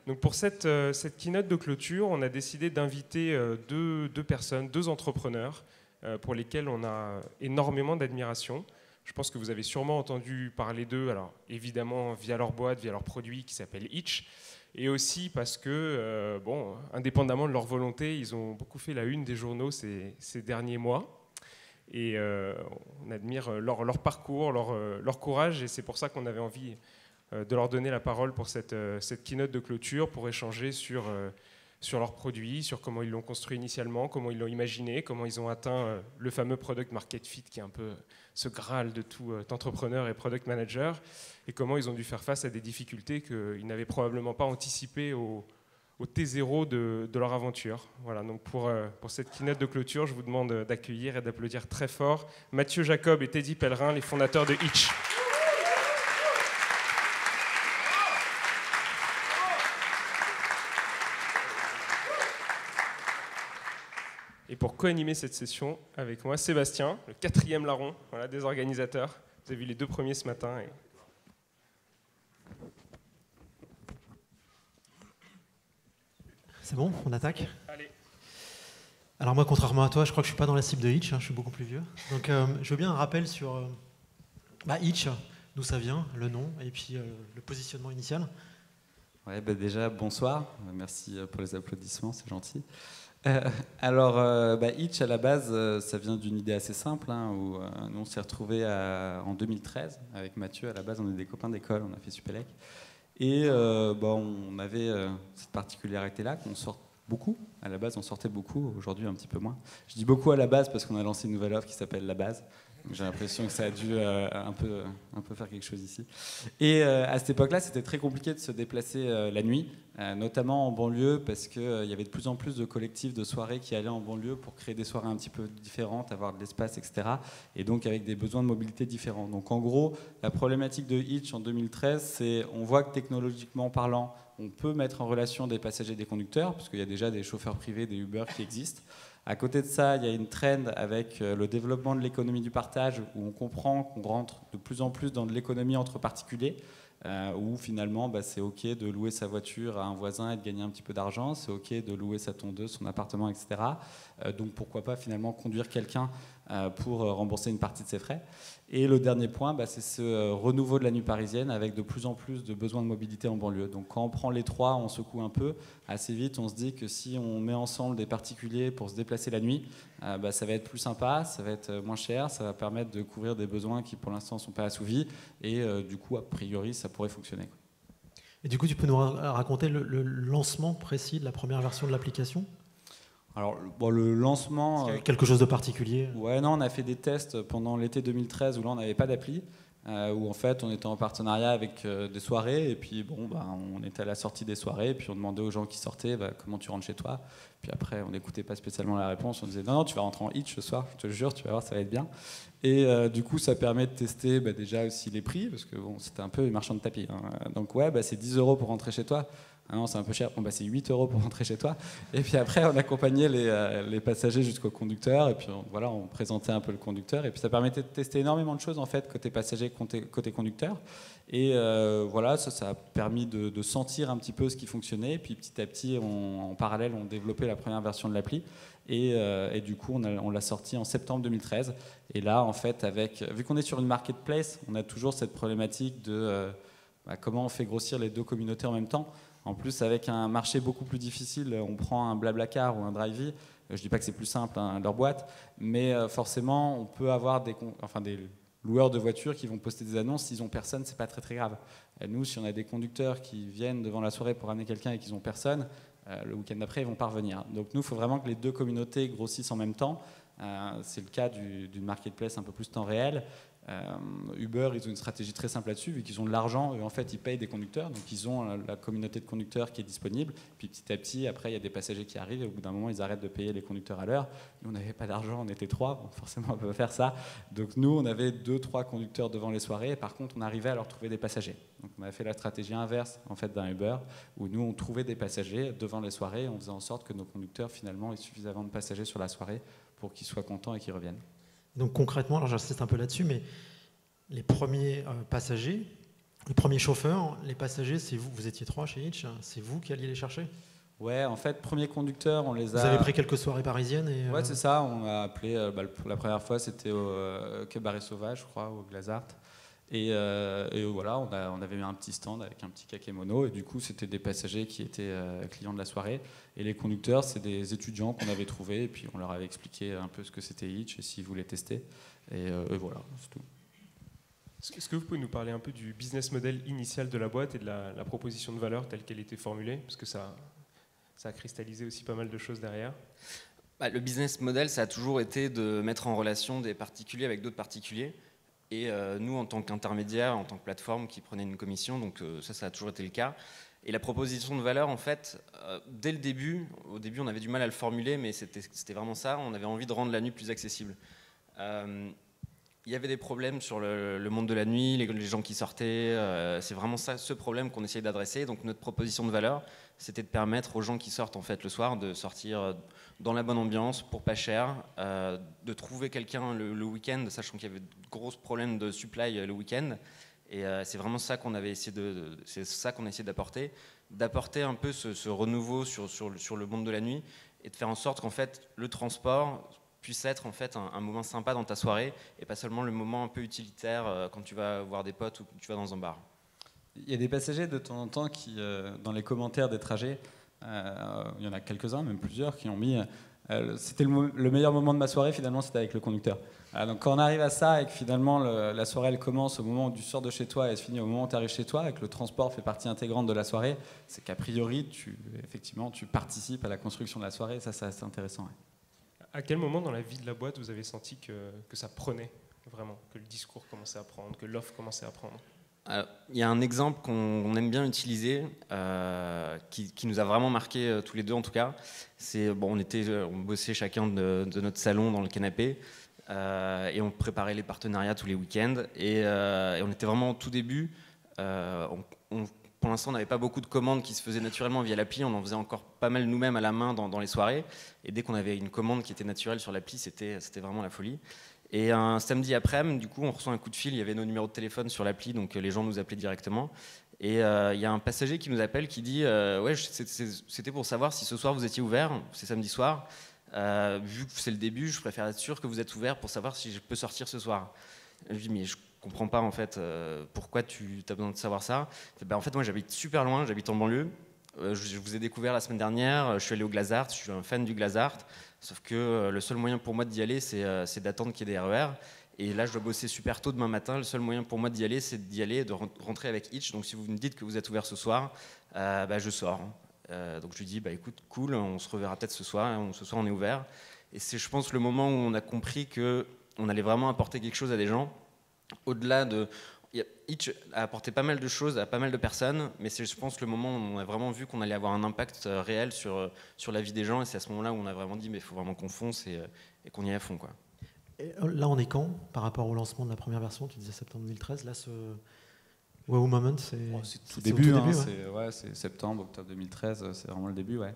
Donc pour cette keynote de clôture, on a décidé d'inviter deux personnes, deux entrepreneurs pour lesquels on a énormément d'admiration. Je pense que vous avez sûrement entendu parler d'eux, alors évidemment via leur boîte, via leur produit qui s'appelle Itch, et aussi parce que, bon, indépendamment de leur volonté, ils ont beaucoup fait la une des journaux ces derniers mois. Et on admire leur parcours, leur courage, et c'est pour ça qu'on avait envie de leur donner la parole pour cette keynote de clôture, pour échanger sur leurs produits, sur comment ils l'ont construit initialement, comment ils l'ont imaginé, comment ils ont atteint le fameux product market fit qui est un peu ce graal de tout entrepreneur et product manager, et comment ils ont dû faire face à des difficultés qu'ils n'avaient probablement pas anticipées au T0 de leur aventure. Voilà, donc pour cette keynote de clôture, je vous demande d'accueillir et d'applaudir très fort Mathieu Jacob et Teddy Pellerin, les fondateurs de Itch. Et pour co-animer cette session avec moi, Sébastien, le 4e larron, voilà, des organisateurs. Vous avez vu les 2 premiers ce matin. C'est bon, on attaque? Allez. Alors moi, contrairement à toi, je crois que je ne suis pas dans la cible de Itch, je suis beaucoup plus vieux. Donc je veux bien un rappel sur Itch, d'où ça vient, le nom, et puis le positionnement initial. Ouais, déjà, bonsoir. Merci pour les applaudissements, c'est gentil. Itch, à la base, ça vient d'une idée assez simple, où nous, on s'est retrouvés en 2013 avec Mathieu. À la base, on est des copains d'école, on a fait Supélec. Et on avait cette particularité-là qu'on sort beaucoup. À la base, on sortait beaucoup, aujourd'hui un petit peu moins. Je dis beaucoup à la base parce qu'on a lancé une nouvelle offre qui s'appelle La Base. J'ai l'impression que ça a dû un peu faire quelque chose ici. Et à cette époque-là, c'était très compliqué de se déplacer la nuit, notamment en banlieue, parce qu'il y avait de plus en plus de collectifs de soirées qui allaient en banlieue pour créer des soirées un petit peu différentes, avoir de l'espace, etc. Et donc avec des besoins de mobilité différents. Donc en gros, la problématique de Itch en 2013, c'est on voit que technologiquement parlant, on peut mettre en relation des passagers et des conducteurs, parce qu'il y a déjà des chauffeurs privés, des Uber qui existent. À côté de ça, il y a une trend avec le développement de l'économie du partage où on comprend qu'on rentre de plus en plus dans de l'économie entre particuliers, où finalement c'est OK de louer sa voiture à un voisin et de gagner un petit peu d'argent, c'est OK de louer sa tondeuse, son appartement, etc. Donc pourquoi pas finalement conduire quelqu'un pour rembourser une partie de ses frais. Et le dernier point, c'est ce renouveau de la nuit parisienne avec de plus en plus de besoins de mobilité en banlieue. Donc quand on prend les trois, on secoue un peu. Assez vite, on se dit que si on met ensemble des particuliers pour se déplacer la nuit, ça va être plus sympa, ça va être moins cher, ça va permettre de couvrir des besoins qui pour l'instant ne sont pas assouvis. Et du coup, a priori, ça pourrait fonctionner. Et du coup, tu peux nous raconter le lancement précis de la première version de l'application ? Alors, le lancement... quelque chose de particulier? Ouais, non, on a fait des tests pendant l'été 2013 où là, on n'avait pas d'appli, où en fait, on était en partenariat avec des soirées, et puis on était à la sortie des soirées, et puis on demandait aux gens qui sortaient comment tu rentres chez toi. Puis après, on n'écoutait pas spécialement la réponse, on disait non, tu vas rentrer en Itch ce soir, je te jure, tu vas voir, ça va être bien. Et du coup, ça permet de tester déjà aussi les prix, parce que c'était un peu les marchands de tapis. Donc c'est 10 € pour rentrer chez toi. Ah non, c'est un peu cher. C'est 8 € pour rentrer chez toi. Et puis après, on accompagnait les passagers jusqu'au conducteur. Et puis on présentait un peu le conducteur. Et puis ça permettait de tester énormément de choses en fait côté passager, côté conducteur. Et ça a permis de sentir un petit peu ce qui fonctionnait. Et puis petit à petit, en parallèle, on développait la première version de l'appli. Et du coup, on l'a sorti en septembre 2013. Et là, en fait, vu qu'on est sur une marketplace, on a toujours cette problématique de comment on fait grossir les deux communautés en même temps. En plus, avec un marché beaucoup plus difficile, on prend un Blablacar ou un Drivey. Je ne dis pas que c'est plus simple, leur boîte, mais forcément, on peut avoir des loueurs de voitures qui vont poster des annonces. S'ils n'ont personne, ce n'est pas très très grave. Et nous, si on a des conducteurs qui viennent devant la soirée pour amener quelqu'un et qu'ils n'ont personne, le week-end d'après, ils ne vont pas revenir. Donc nous, il faut vraiment que les deux communautés grossissent en même temps. C'est le cas d'une marketplace un peu plus temps réel. Uber, ils ont une stratégie très simple là-dessus, vu qu'ils ont de l'argent, en fait ils payent des conducteurs, donc ils ont la communauté de conducteurs qui est disponible, puis petit à petit, après il y a des passagers qui arrivent, et au bout d'un moment ils arrêtent de payer les conducteurs à l'heure. Nous on n'avait pas d'argent, on était 3, donc forcément on peut faire ça, donc nous on avait 2-3 conducteurs devant les soirées, et par contre on arrivait à leur trouver des passagers. Donc on avait fait la stratégie inverse en fait d'un Uber, où nous on trouvait des passagers devant les soirées, et on faisait en sorte que nos conducteurs finalement aient suffisamment de passagers sur la soirée pour qu'ils soient contents et qu'ils reviennent. Donc concrètement, alors j'insiste un peu là-dessus, mais les premiers passagers, Les premiers chauffeurs, les passagers, c'est vous. Vous étiez 3 chez Hitch. C'est vous qui alliez les chercher? Ouais, en fait, premier conducteur, on les a... Vous avez pris quelques soirées parisiennes et, Ouais, c'est ça. On a appelé, pour la première fois, c'était au Cabaret Sauvage, je crois, au Glazart. Et voilà, on avait mis un petit stand avec un petit kakémono. Et du coup, c'était des passagers qui étaient clients de la soirée. Et les conducteurs, c'est des étudiants qu'on avait trouvés. Et puis, on leur avait expliqué un peu ce que c'était Hitch et s'ils voulaient tester. Et voilà, c'est tout. Est-ce que vous pouvez nous parler un peu du business model initial de la boîte et de la proposition de valeur telle qu'elle était formulée? Parce que ça a cristallisé aussi pas mal de choses derrière. Le business model, ça a toujours été de mettre en relation des particuliers avec d'autres particuliers. Et nous, en tant qu'intermédiaire, en tant que plateforme qui prenait une commission, donc ça a toujours été le cas. Et la proposition de valeur, en fait, dès le début, au début, on avait du mal à le formuler, mais c'était vraiment ça. On avait envie de rendre la nuit plus accessible. Il y avait des problèmes sur le monde de la nuit, les gens qui sortaient. C'est vraiment ça, ce problème qu'on essayait d'adresser. Donc notre proposition de valeur, c'était de permettre aux gens qui sortent en fait le soir de sortir dans la bonne ambiance, pour pas cher, de trouver quelqu'un le week-end, sachant qu'il y avait de gros problèmes de supply le week-end. Et c'est vraiment ça qu'on avait essayé d'apporter un peu ce renouveau sur le monde de la nuit et de faire en sorte qu'en fait le transport puisse être en fait un moment sympa dans ta soirée et pas seulement le moment un peu utilitaire quand tu vas voir des potes ou que tu vas dans un bar. Il y a des passagers de temps en temps qui, dans les commentaires des trajets, il y en a quelques-uns, même plusieurs, qui ont mis c'était le meilleur moment de ma soirée, finalement, c'était avec le conducteur. Donc quand on arrive à ça et que finalement la soirée elle commence au moment où tu sors de chez toi et elle se finit au moment où tu arrives chez toi et que le transport fait partie intégrante de la soirée, c'est qu'a priori, effectivement, tu participes à la construction de la soirée, et ça c'est assez intéressant. Ouais. À quel moment dans la vie de la boîte vous avez senti que ça prenait vraiment, que le discours commençait à prendre, que l'offre commençait à prendre? Il y a un exemple qu'on aime bien utiliser, qui nous a vraiment marqué tous les deux en tout cas. C'est on bossait chacun de notre salon dans le canapé et on préparait les partenariats tous les week-ends et on était vraiment au tout début. Pour l'instant, on n'avait pas beaucoup de commandes qui se faisaient naturellement via l'appli. On en faisait encore pas mal nous-mêmes à la main dans les soirées. Et dès qu'on avait une commande qui était naturelle sur l'appli, c'était vraiment la folie. Et un samedi après-midi, du coup, on reçoit un coup de fil. Il y avait nos numéros de téléphone sur l'appli, donc les gens nous appelaient directement. Et il y a un passager qui nous appelle, qui dit ouais, c'était pour savoir si ce soir vous étiez ouvert. C'est samedi soir. Vu que c'est le début, je préfère être sûr que vous êtes ouvert pour savoir si je peux sortir ce soir. Je lui dis mais je comprends pas en fait pourquoi tu as besoin de savoir ça. En fait moi j'habite super loin, j'habite en banlieue. Je vous ai découvert la semaine dernière, je suis allé au Glazart, je suis un fan du Glazart, sauf que le seul moyen pour moi d'y aller c'est d'attendre qu'il y ait des RER. Et là je dois bosser super tôt demain matin, le seul moyen pour moi d'y aller c'est d'y aller et de rentrer avec Hitch. Donc si vous me dites que vous êtes ouvert ce soir, je sors. Donc je lui dis écoute cool, on se reverra peut-être ce soir, ce soir on est ouvert. Et c'est je pense le moment où on a compris qu'on allait vraiment apporter quelque chose à des gens. Au-delà de... Hitch a apporté pas mal de choses à pas mal de personnes, mais c'est, je pense, le moment où on a vraiment vu qu'on allait avoir un impact réel sur la vie des gens, et c'est à ce moment-là où on a vraiment dit, mais il faut vraiment qu'on fonce et qu'on y aille à fond, quoi. Et là, on est quand par rapport au lancement de la première version? Tu disais septembre 2013, là, ce wow moment, c'est tout début, c'est septembre, octobre 2013, c'est vraiment le début, ouais.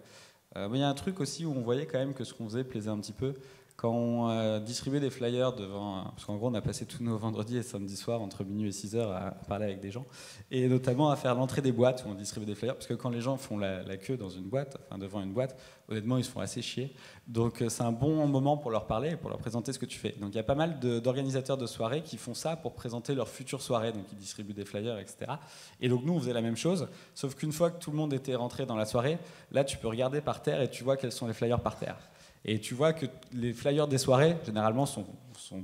Mais il y a un truc aussi où on voyait quand même que ce qu'on faisait plaisait un petit peu. Quand on distribuait des flyers devant... Parce qu'en gros, on a passé tous nos vendredis et samedis soirs, entre minuit et 6 heures, à parler avec des gens. Et notamment à faire l'entrée des boîtes où on distribue des flyers. Parce que quand les gens font la queue dans une boîte, enfin devant une boîte, honnêtement, ils se font assez chier. Donc c'est un bon moment pour leur parler et pour leur présenter ce que tu fais. Donc il y a pas mal d'organisateurs de soirées qui font ça pour présenter leur future soirée. Donc ils distribuent des flyers, etc. Et donc nous, on faisait la même chose. Sauf qu'une fois que tout le monde était rentré dans la soirée, là, tu peux regarder par terre et tu vois quels sont les flyers par terre. Et tu vois que les flyers des soirées, généralement, sont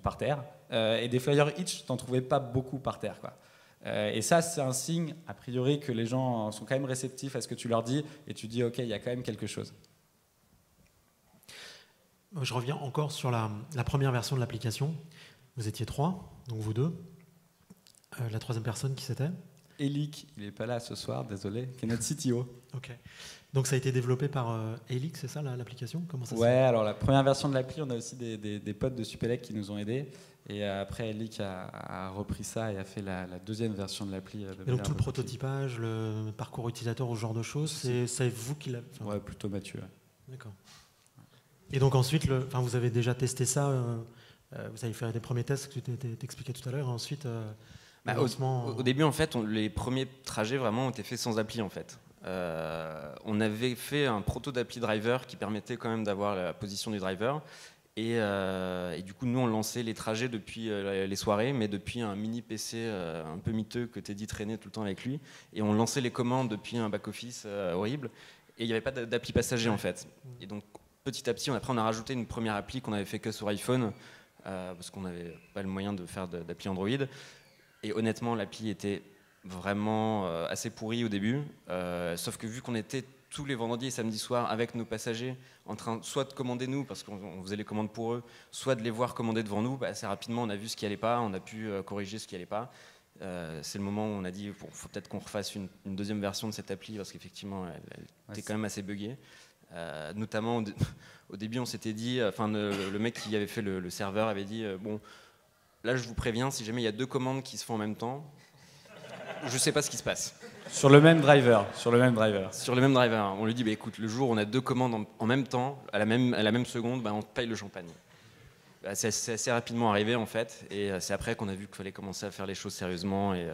par terre. Et des flyers Hitch, t'en trouvais pas beaucoup par terre, quoi. Et ça, c'est un signe, a priori, que les gens sont quand même réceptifs à ce que tu leur dis. Et tu dis, OK, il y a quand même quelque chose. Je reviens encore sur la première version de l'application. Vous étiez 3, donc vous 2. La troisième personne, qui c'était? Elic, il n'est pas là ce soir, désolé, qui est notre CTO. OK. Donc ça a été développé par Elic, c'est ça l'application? Comment ça Ouais, alors la première version de l'appli, on a aussi des potes de Supélec qui nous ont aidés. Et après, Elic a repris ça et a fait la deuxième version de l'appli. Et donc tout le prototypage, le parcours utilisateur, ce genre de choses, c'est vous qui l'avez fait? Ouais, plutôt Mathieu. D'accord. Et donc ensuite, vous avez déjà testé ça, vous avez fait des premiers tests que tu t'expliquais tout à l'heure, et ensuite... lancement. Au début, en fait, les premiers trajets vraiment ont été faits sans appli, en fait. On avait fait un proto d'appli driver qui permettait quand même d'avoir la position du driver. Et du coup, nous, on lançait les trajets depuis les soirées, mais depuis un mini PC un peu miteux que Teddy traînait tout le temps avec lui. Et on lançait les commandes depuis un back-office horrible. Et il n'y avait pas d'appli passager, en fait. Et donc, petit à petit, après, on a rajouté une première appli qu'on avait fait que sur iPhone, parce qu'on n'avait pas le moyen de faire d'appli Android. Et honnêtement, l'appli était vraiment assez pourrie au début. Sauf que vu qu'on était tous les vendredis et samedis soirs avec nos passagers en train soit de commander nous parce qu'on faisait les commandes pour eux, soit de les voir commander devant nous, assez rapidement on a vu ce qui allait pas, on a pu corriger ce qui allait pas. C'est le moment où on a dit bon, faut peut-être qu'on refasse une deuxième version de cette appli parce qu'effectivement elle était quand même assez buggée. Notamment au début on s'était dit, enfin le mec qui avait fait le serveur avait dit bon là je vous préviens si jamais il y a 2 commandes qui se font en même temps, je sais pas ce qui se passe. Sur le même driver. Sur le même driver. On lui dit, bah, écoute, le jour où on a 2 commandes en même temps, à la même seconde, bah, on te paye le champagne. Bah, c'est assez rapidement arrivé en fait, et c'est après qu'on a vu qu'il fallait commencer à faire les choses sérieusement. Et,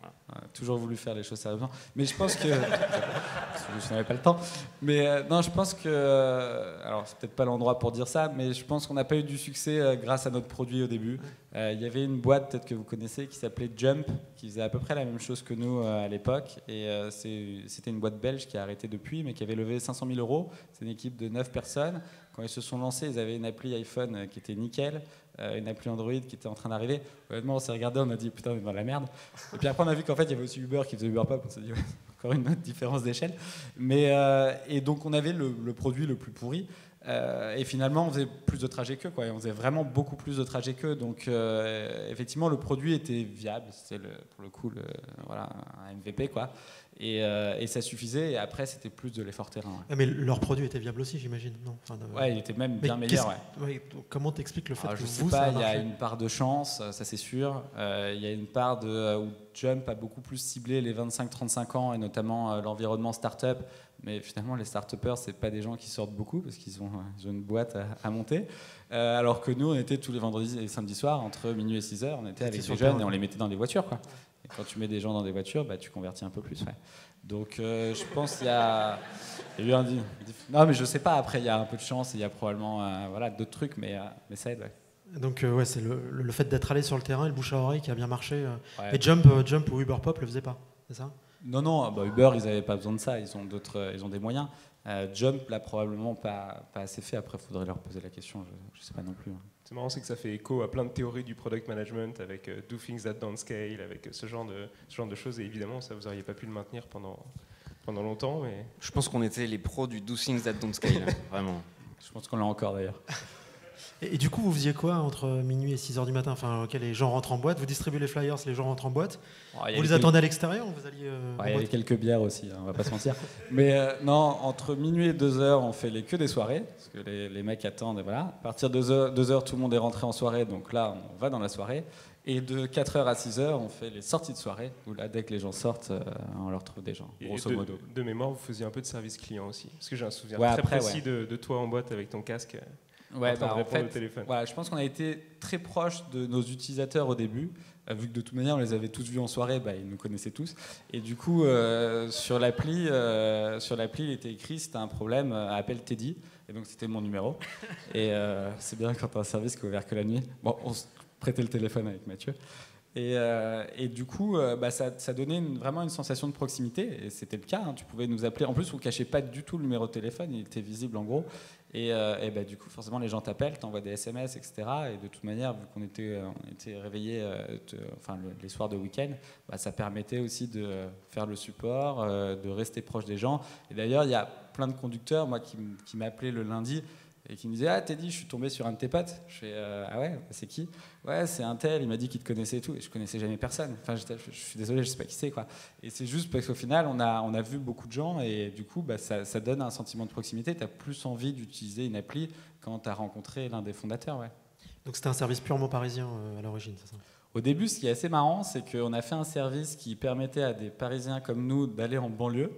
voilà. Toujours voulu faire les choses sérieusement, mais je pense que je n'avais pas le temps. Mais non, je pense que alors c'est peut-être pas l'endroit pour dire ça, mais je pense qu'on n'a pas eu du succès grâce à notre produit au début. Il y avait une boîte peut-être que vous connaissez qui s'appelait Jump, qui faisait à peu près la même chose que nous à l'époque, et c'était une boîte belge qui a arrêté depuis, mais qui avait levé 500 000 €. C'est une équipe de 9 personnes. Quand ils se sont lancés, ils avaient une appli iPhone qui était nickel, une appli Android qui était en train d'arriver. Honnêtement, on s'est regardé, on a dit putain, on est dans la merde. Et puis après, on a vu qu'en fait, il y avait aussi Uber qui faisait Uber Pop. On s'est dit, ouais, encore une autre différence d'échelle. Mais, et donc, on avait le produit le plus pourri. Et finalement, on faisait plus de trajets qu'eux, quoi. Et on faisait vraiment beaucoup plus de trajets qu'eux. Donc, effectivement, le produit était viable. C'était pour le coup voilà, un MVP, quoi. Et ça suffisait. Et après, c'était plus de l'effort terrain. Ouais. Mais leur produit était viable aussi, j'imagine, non Ouais, il était même bien meilleur. Ouais, comment t'expliques le fait que je sais vous, pas, ça a il y a marché une part de chance, ça c'est sûr. Il y a une part où Jump a beaucoup plus ciblé les 25-35 ans et notamment l'environnement start-up. Mais finalement, les start-upers, c'est pas des gens qui sortent beaucoup parce qu'ils ont une boîte à monter. Alors que nous, on était tous les vendredis et samedis soirs, entre minuit et 6 heures, on était avec des jeunes et on les mettait dans des voitures, quoi. Et quand tu mets des gens dans des voitures, bah, tu convertis un peu plus. Ouais. Donc je pense qu'il y a eu un... Non, mais je sais pas, après, il y a un peu de chance et il y a probablement voilà, d'autres trucs, mais ça aide, ouais. Donc ouais, c'est le fait d'être allé sur le terrain et le bouche à oreille qui a bien marché. Ouais. Et Jump ou Uber Pop le faisaient pas, c'est ça? Non, bah Uber, ils n'avaient pas besoin de ça, ils ont des moyens. Jump, là, probablement pas assez fait. Après, il faudrait leur poser la question, je ne sais pas non plus. C'est marrant, c'est que ça fait écho à plein de théories du product management avec do things that don't scale, avec ce genre de choses. Et évidemment, ça, vous n'auriez pas pu le maintenir pendant longtemps. Mais... Je pense qu'on était les pros du do things that don't scale, vraiment. Je pense qu'on l'a encore d'ailleurs. Et du coup, vous faisiez quoi entre minuit et 6h du matin? Enfin, les gens rentrent en boîte, vous distribuez les flyers, les gens rentrent en boîte. Vous les attendez à l'extérieur ou vous alliez il y avait quelques bières aussi, hein, on va pas se mentir. Mais non, entre minuit et 2h, on fait que des soirées, parce que les mecs attendent, et voilà. À partir de 2h, tout le monde est rentré en soirée, donc là, on va dans la soirée. Et de 4h à 6h, on fait les sorties de soirée, où là, dès que les gens sortent, on leur trouve des gens, grosso modo. De mémoire, vous faisiez un peu de service client aussi, parce que j'ai un souvenir très précis de toi en boîte avec ton casque. Ouais, en fait, voilà, je pense qu'on a été très proche de nos utilisateurs au début, vu que de toute manière on les avait tous vus en soirée, ils nous connaissaient tous. Et du coup, sur l'appli, il était écrit si t'as un problème, appelle Teddy. Et donc c'était mon numéro. Et c'est bien quand t'as un service qui est ouvert que la nuit. Bon, on se prêtait le téléphone avec Mathieu. Et du coup, ça donnait vraiment une sensation de proximité. Et c'était le cas. Hein, tu pouvais nous appeler. En plus, on cachait pas du tout le numéro de téléphone. Il était visible en gros. Et du coup, forcément, les gens t'appellent, t'envoient des SMS, etc. Et de toute manière, vu qu'on était réveillés les soirs de week-end, ça permettait aussi de faire le support, de rester proche des gens. Et d'ailleurs, il y a plein de conducteurs, moi, qui m'appelaient le lundi et qui me disaient « Ah, Teddy, je suis tombé sur un de tes potes. » Je fais « Ah ouais, c'est qui ?»« Ouais, c'est un tel, il m'a dit qu'il te connaissait et tout. » Et je connaissais jamais personne. Enfin, je suis désolé, je sais pas qui c'est, quoi. Et c'est juste parce qu'au final, on a vu beaucoup de gens et du coup, ça donne un sentiment de proximité. Tu as plus envie d'utiliser une appli quand tu as rencontré l'un des fondateurs, ouais. Donc c'était un service purement parisien à l'origine, c'est ça? Au début, ce qui est assez marrant, c'est qu'on a fait un service qui permettait à des Parisiens comme nous d'aller en banlieue.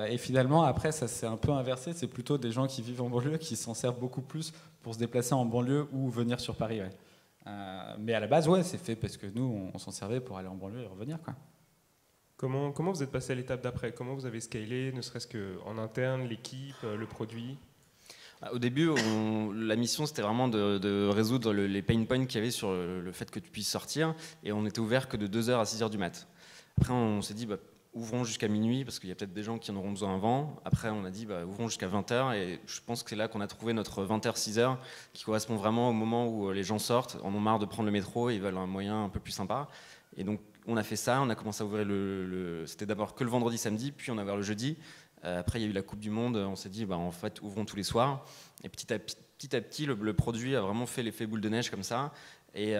Et finalement, après, ça s'est un peu inversé. C'est plutôt des gens qui vivent en banlieue qui s'en servent beaucoup plus pour se déplacer en banlieue ou venir sur Paris. Ouais. Mais à la base, ouais, c'est fait parce que nous, on s'en servait pour aller en banlieue et revenir, quoi. Comment vous êtes passé à l'étape d'après? Comment vous avez scalé, ne serait-ce qu'en interne, l'équipe, le produit? Au début, la mission, c'était vraiment de résoudre les pain points qu'il y avait sur le fait que tu puisses sortir. Et on n'était ouvert que de 2h à 6h du mat. Après, on s'est dit, ouvrons jusqu'à minuit, parce qu'il y a peut-être des gens qui en auront besoin avant. Après, on a dit, ouvrons jusqu'à 20h. Et je pense que c'est là qu'on a trouvé notre 20h, 6h, qui correspond vraiment au moment où les gens sortent, en ont marre de prendre le métro et ils veulent un moyen un peu plus sympa. Et donc, on a fait ça, on a commencé à ouvrir c'était d'abord que le vendredi, samedi, puis on a ouvert le jeudi. Après, il y a eu la Coupe du Monde, on s'est dit, en fait, ouvrons tous les soirs. Et petit à petit, le produit a vraiment fait l'effet boule de neige comme ça. Et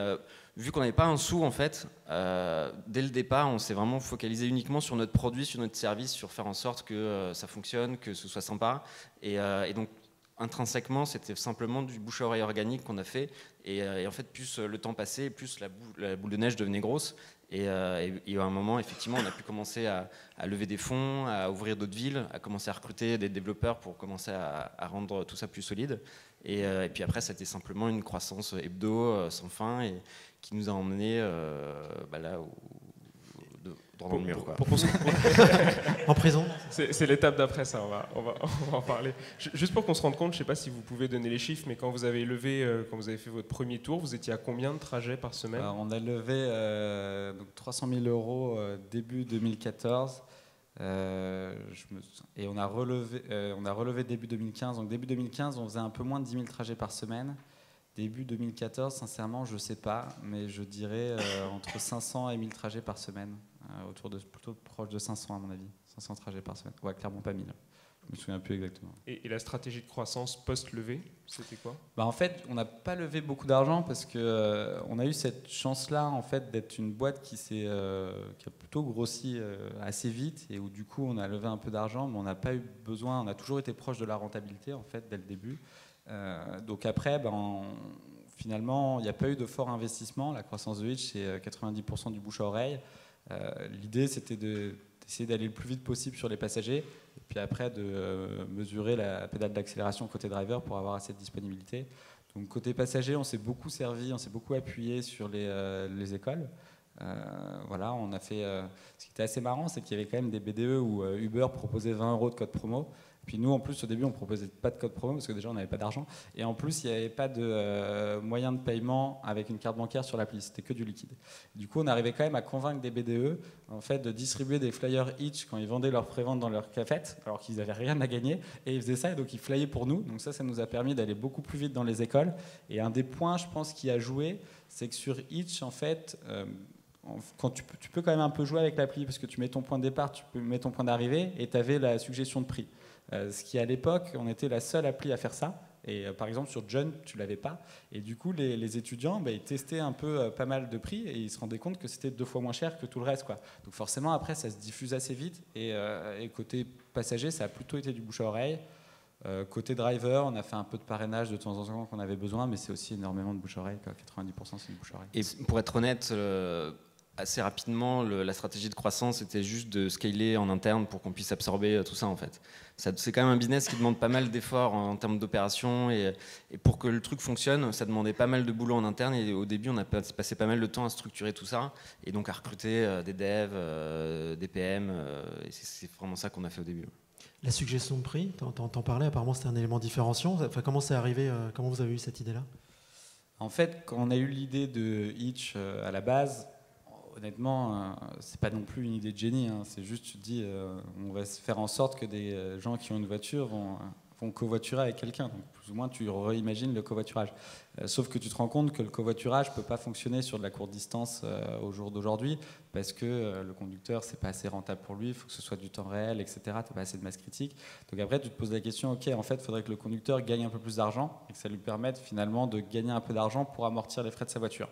vu qu'on n'avait pas un sou, en fait, dès le départ, on s'est vraiment focalisé uniquement sur notre produit, sur notre service, sur faire en sorte que ça fonctionne, que ce soit sympa. Et donc, intrinsèquement, c'était simplement du bouche-à-oreille organique qu'on a fait. Et en fait, plus le temps passait, plus la boule de neige devenait grosse. Et à un moment, effectivement, on a pu commencer à lever des fonds, à ouvrir d'autres villes, à commencer à recruter des développeurs pour commencer à rendre tout ça plus solide. Et puis après, c'était simplement une croissance hebdo sans fin et qui nous a emmenés là dans le mur. En prison. C'est l'étape d'après, ça, on va en parler. Juste pour qu'on se rende compte, je ne sais pas si vous pouvez donner les chiffres, mais quand vous avez fait votre premier tour, vous étiez à combien de trajets par semaine? On a levé donc 300 000 euros début 2014. Et on a relevé début 2015. Donc début 2015, on faisait un peu moins de 10 000 trajets par semaine. Début 2014, sincèrement, je ne sais pas, mais je dirais entre 500 et 1000 trajets par semaine. Plutôt proche de 500 à mon avis. 500 trajets par semaine. Ouais, clairement pas 1000. Je me souviens plus exactement. Et la stratégie de croissance post-levée, c'était quoi? En fait, on n'a pas levé beaucoup d'argent parce que on a eu cette chance-là en fait d'être une boîte qui a plutôt grossi assez vite et où du coup on a levé un peu d'argent, mais on n'a pas eu besoin. On a toujours été proche de la rentabilité en fait dès le début. Donc après, finalement, il n'y a pas eu de fort investissement. La croissance de Hitch, c'est 90% du bouche à oreille. L'idée, c'était d'essayer d'aller le plus vite possible sur les passagers, et puis après de mesurer la pédale d'accélération côté driver pour avoir assez de disponibilité. Donc côté passager, on s'est beaucoup servi, on s'est beaucoup appuyé sur les écoles. On a fait. Ce qui était assez marrant, c'est qu'il y avait quand même des BDE où Uber proposait 20 € de code promo. Puis nous, en plus, au début, on ne proposait pas de code promo parce que déjà, on n'avait pas d'argent. Et en plus, il n'y avait pas de moyen de paiement avec une carte bancaire sur l'appli. C'était que du liquide. Du coup, on arrivait quand même à convaincre des BDE en fait, de distribuer des flyers Hitch quand ils vendaient leur prévente dans leur cafette, alors qu'ils n'avaient rien à gagner. Et ils faisaient ça, et donc ils flyaient pour nous. Donc ça nous a permis d'aller beaucoup plus vite dans les écoles. Et un des points, je pense, qui a joué, c'est que sur Hitch, en fait... quand tu peux quand même un peu jouer avec l'appli parce que tu mets ton point de départ, tu peux mettre ton point d'arrivée et tu avais la suggestion de prix. Ce qui à l'époque, on était la seule appli à faire ça. Et par exemple sur John, tu l'avais pas. Et du coup, les étudiants, ils testaient un peu pas mal de prix et ils se rendaient compte que c'était 2 fois moins cher que tout le reste, quoi. Donc forcément, après, ça se diffuse assez vite. Et côté passager, ça a plutôt été du bouche à oreille. Côté driver, on a fait un peu de parrainage de temps en temps quand on avait besoin, mais c'est aussi énormément de bouche à oreille, quoi. 90% c'est du bouche à oreille. Et pour être honnête, assez rapidement, la stratégie de croissance était juste de scaler en interne pour qu'on puisse absorber tout ça en fait. C'est quand même un business qui demande pas mal d'efforts en termes d'opération et pour que le truc fonctionne, ça demandait pas mal de boulot en interne et au début on a passé pas mal de temps à structurer tout ça et donc à recruter des devs, des PM et c'est vraiment ça qu'on a fait au début. La suggestion de prix, t'en parlais, apparemment c'était un élément différenciant. Enfin, comment c'est arrivé, comment vous avez eu cette idée-là? En fait, quand on a eu l'idée de Hitch à la base, honnêtement, c'est pas non plus une idée de génie. C'est juste, tu te dis, on va faire en sorte que des gens qui ont une voiture vont covoiturer avec quelqu'un. Donc, plus ou moins, tu réimagines le covoiturage. Sauf que tu te rends compte que le covoiturage peut pas fonctionner sur de la courte distance au jour d'aujourd'hui parce que le conducteur, c'est pas assez rentable pour lui. Il faut que ce soit du temps réel, etc. T'as pas assez de masse critique. Donc après, tu te poses la question, ok, en fait, il faudrait que le conducteur gagne un peu plus d'argent et que ça lui permette finalement de gagner un peu d'argent pour amortir les frais de sa voiture.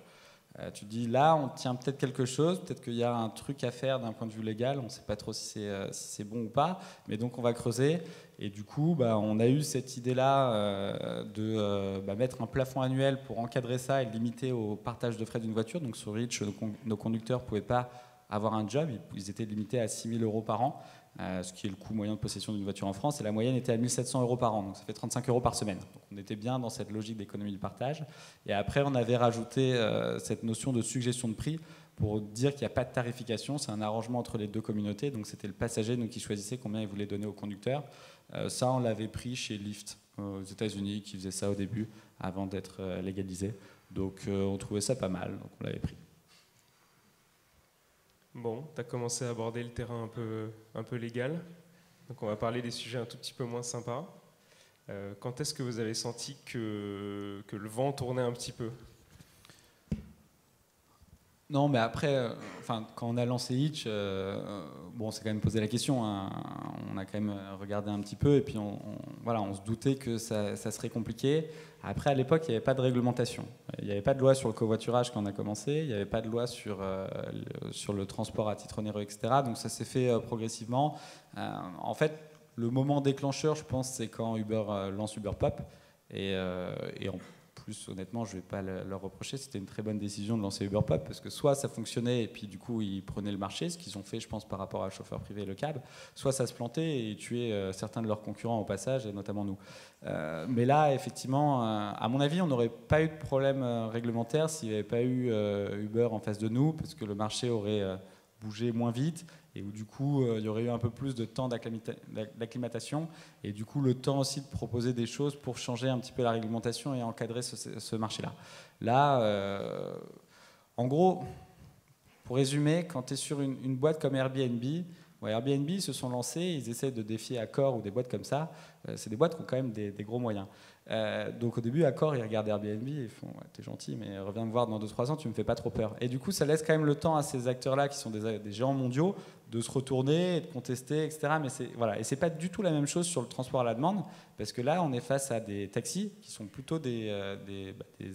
Tu dis là, on tient peut-être quelque chose, peut-être qu'il y a un truc à faire d'un point de vue légal, on ne sait pas trop si c'est bon ou pas, mais donc on va creuser. Et du coup, on a eu cette idée-là de mettre un plafond annuel pour encadrer ça et limiter au partage de frais d'une voiture. Donc sur Hitch, nos conducteurs ne pouvaient pas avoir un job, ils étaient limités à 6 000 € par an, ce qui est le coût moyen de possession d'une voiture en France, et la moyenne était à 1 700 € par an, donc ça fait 35 € par semaine. Donc on était bien dans cette logique d'économie du partage. Et après, on avait rajouté cette notion de suggestion de prix pour dire qu'il n'y a pas de tarification, c'est un arrangement entre les deux communautés, donc c'était le passager qui choisissait combien il voulait donner au conducteur. Ça, on l'avait pris chez Lyft aux États-Unis, qui faisait ça au début, avant d'être légalisé. Donc on trouvait ça pas mal, donc on l'avait pris. Bon, tu as commencé à aborder le terrain un peu légal, donc on va parler des sujets un tout petit peu moins sympas. Quand est-ce que vous avez senti que le vent tournait un petit peu ? Non, mais après, quand on a lancé Hitch, on s'est quand même posé la question. Hein. On a quand même regardé un petit peu et puis on se doutait que ça serait compliqué. Après, à l'époque, il n'y avait pas de réglementation. Il n'y avait pas de loi sur le covoiturage quand on a commencé. Il n'y avait pas de loi sur le transport à titre onéreux, etc. Donc ça s'est fait progressivement. En fait, le moment déclencheur, je pense, c'est quand Uber lance Uber Pop. Et en plus, honnêtement, je ne vais pas leur reprocher, c'était une très bonne décision de lancer Uber Pop, parce que soit ça fonctionnait et puis du coup ils prenaient le marché, ce qu'ils ont fait je pense par rapport à chauffeur privé et le cab, soit ça se plantait et tuait certains de leurs concurrents au passage, et notamment nous. Mais là, effectivement, à mon avis, on n'aurait pas eu de problème réglementaire s'il n'y avait pas eu Uber en face de nous, parce que le marché aurait bougé moins vite, et où du coup il y aurait eu un peu plus de temps d'acclimatation, et du coup le temps aussi de proposer des choses pour changer un petit peu la réglementation et encadrer ce marché-là. Là, en gros, pour résumer, quand tu es sur une boîte comme Airbnb, Airbnb ils se sont lancés, ils essaient de défier Accor ou des boîtes comme ça, c'est des boîtes qui ont quand même des gros moyens. Donc au début, Accor, ils regardent Airbnb et ils font t'es gentil, mais reviens me voir dans 2-3 ans, tu me fais pas trop peur. Et du coup, ça laisse quand même le temps à ces acteurs-là, qui sont des géants mondiaux, de se retourner, de contester, etc. Mais et c'est pas du tout la même chose sur le transport à la demande, parce que là, on est face à des taxis qui sont plutôt des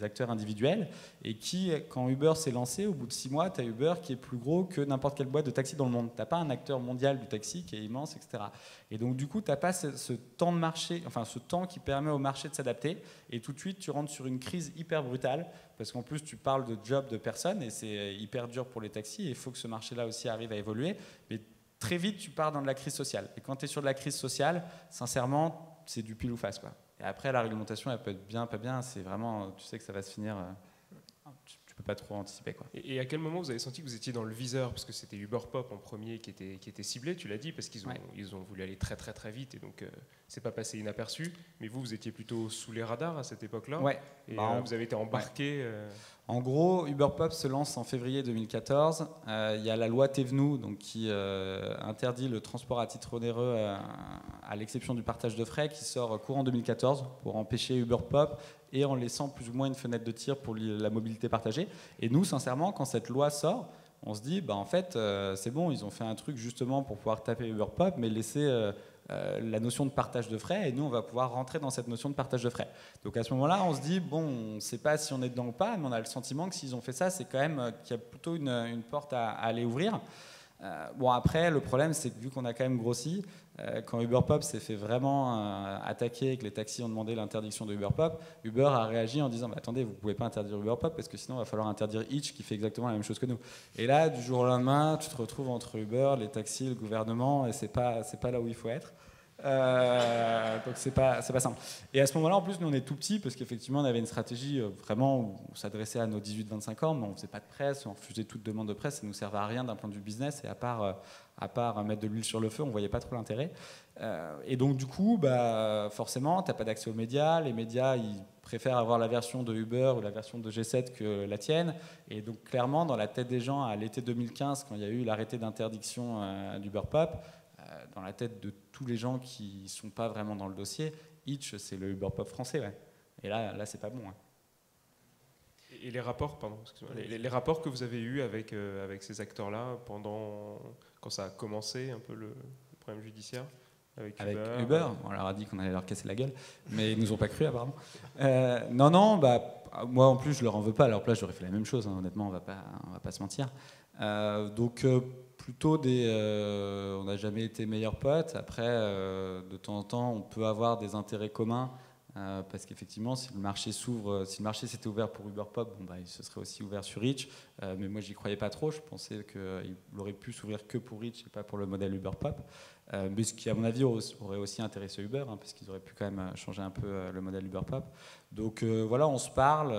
acteurs individuels, et qui, quand Uber s'est lancé, au bout de 6 mois, tu as Uber qui est plus gros que n'importe quelle boîte de taxi dans le monde. Tu n'as pas un acteur mondial du taxi qui est immense, etc. Et donc du coup, tu n'as pas ce temps de marché, ce temps qui permet au marché de s'adapter, et tout de suite, tu rentres sur une crise hyper brutale, parce qu'en plus, tu parles de job de personnes, et c'est hyper dur pour les taxis, et il faut que ce marché-là aussi arrive à évoluer, mais très vite, tu pars dans de la crise sociale. Et quand tu es sur de la crise sociale, sincèrement, c'est du pile ou face, quoi. Et après, la réglementation, elle peut être bien, pas bien, c'est vraiment, tu sais que ça va se finir... Tu peux pas trop anticiper, quoi. Et à quel moment vous avez senti que vous étiez dans le viseur, parce que c'était Uber Pop en premier qui était ciblé, tu l'as dit, parce qu'ils ont voulu aller très très très vite, et donc c'est pas passé inaperçu. Mais vous étiez plutôt sous les radars à cette époque-là. Ouais. Et vous avez été embarqué. En gros, Uber Pop se lance en février 2014. Il y a la loi Thévenoud, donc qui interdit le transport à titre onéreux, à l'exception du partage de frais, qui sort courant 2014 pour empêcher Uber Pop, et en laissant plus ou moins une fenêtre de tir pour la mobilité partagée. Et nous, sincèrement, quand cette loi sort, on se dit, en fait, c'est bon, ils ont fait un truc justement pour pouvoir taper Uber Pop, mais laisser la notion de partage de frais, et nous, on va pouvoir rentrer dans cette notion de partage de frais. Donc à ce moment-là, on se dit, bon, on ne sait pas si on est dedans ou pas, mais on a le sentiment que s'ils ont fait ça, c'est quand même qu'il y a plutôt une porte à aller ouvrir. Après, le problème, c'est que vu qu'on a quand même grossi, quand Uber Pop s'est fait vraiment attaquer et que les taxis ont demandé l'interdiction de Uber Pop, Uber a réagi en disant attendez, vous ne pouvez pas interdire Uber Pop parce que sinon il va falloir interdire Hitch qui fait exactement la même chose que nous. Et là, du jour au lendemain, tu te retrouves entre Uber, les taxis, le gouvernement, et c'est pas là où il faut être. Donc c'est pas simple. Et à ce moment-là, en plus, nous on est tout petits parce qu'effectivement on avait une stratégie vraiment où on s'adressait à nos 18-25 ans, mais on faisait pas de presse, on refusait toute demande de presse, ça nous servait à rien d'un point de vue business, et à part mettre de l'huile sur le feu, on voyait pas trop l'intérêt. Et donc du coup, forcément, t'as pas d'accès aux médias, les médias ils préfèrent avoir la version de Uber ou la version de G7 que la tienne, et donc clairement dans la tête des gens à l'été 2015, quand il y a eu l'arrêté d'interdiction d'Uber Pop, dans la tête de tous les gens qui ne sont pas vraiment dans le dossier, Hitch, c'est le Uber Pop français. Ouais. Et là c'est pas bon. Hein. Et les rapports, les rapports que vous avez eus avec ces acteurs-là quand ça a commencé un peu le problème judiciaire avec Uber, on leur a dit qu'on allait leur casser la gueule, mais ils nous ont pas cru apparemment. Non, moi en plus je leur en veux pas. À leur place j'aurais fait la même chose. Hein, honnêtement, on va pas se mentir. Donc plutôt on n'a jamais été meilleurs potes. Après, de temps en temps, on peut avoir des intérêts communs parce qu'effectivement, si le marché s'ouvre, si le marché s'était ouvert pour UberPop, bon, bah, il se serait aussi ouvert sur Reach. Mais moi, j'y croyais pas trop. Je pensais qu'il aurait pu s'ouvrir que pour Reach et pas pour le modèle UberPop. Mais ce qui, à mon avis, aurait aussi intéressé Uber, hein, parce qu'ils auraient pu quand même changer un peu le modèle UberPop. Donc voilà, on se parle,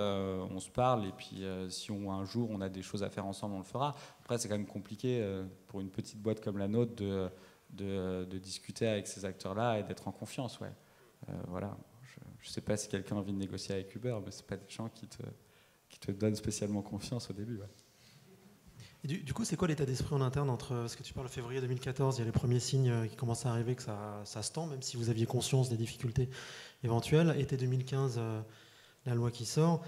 et puis si un jour on a des choses à faire ensemble, on le fera. Après, c'est quand même compliqué pour une petite boîte comme la nôtre de discuter avec ces acteurs-là et d'être en confiance. Ouais. Voilà. Je ne sais pas si quelqu'un a envie de négocier avec Uber, mais ce n'est pas des gens qui te donnent spécialement confiance au début. Ouais. Et du coup, c'est quoi l'état d'esprit en interne entre ce que tu parles février 2014, il y a les premiers signes qui commencent à arriver, que ça se tend, même si vous aviez conscience des difficultés éventuelles, été 2015, la loi qui sort.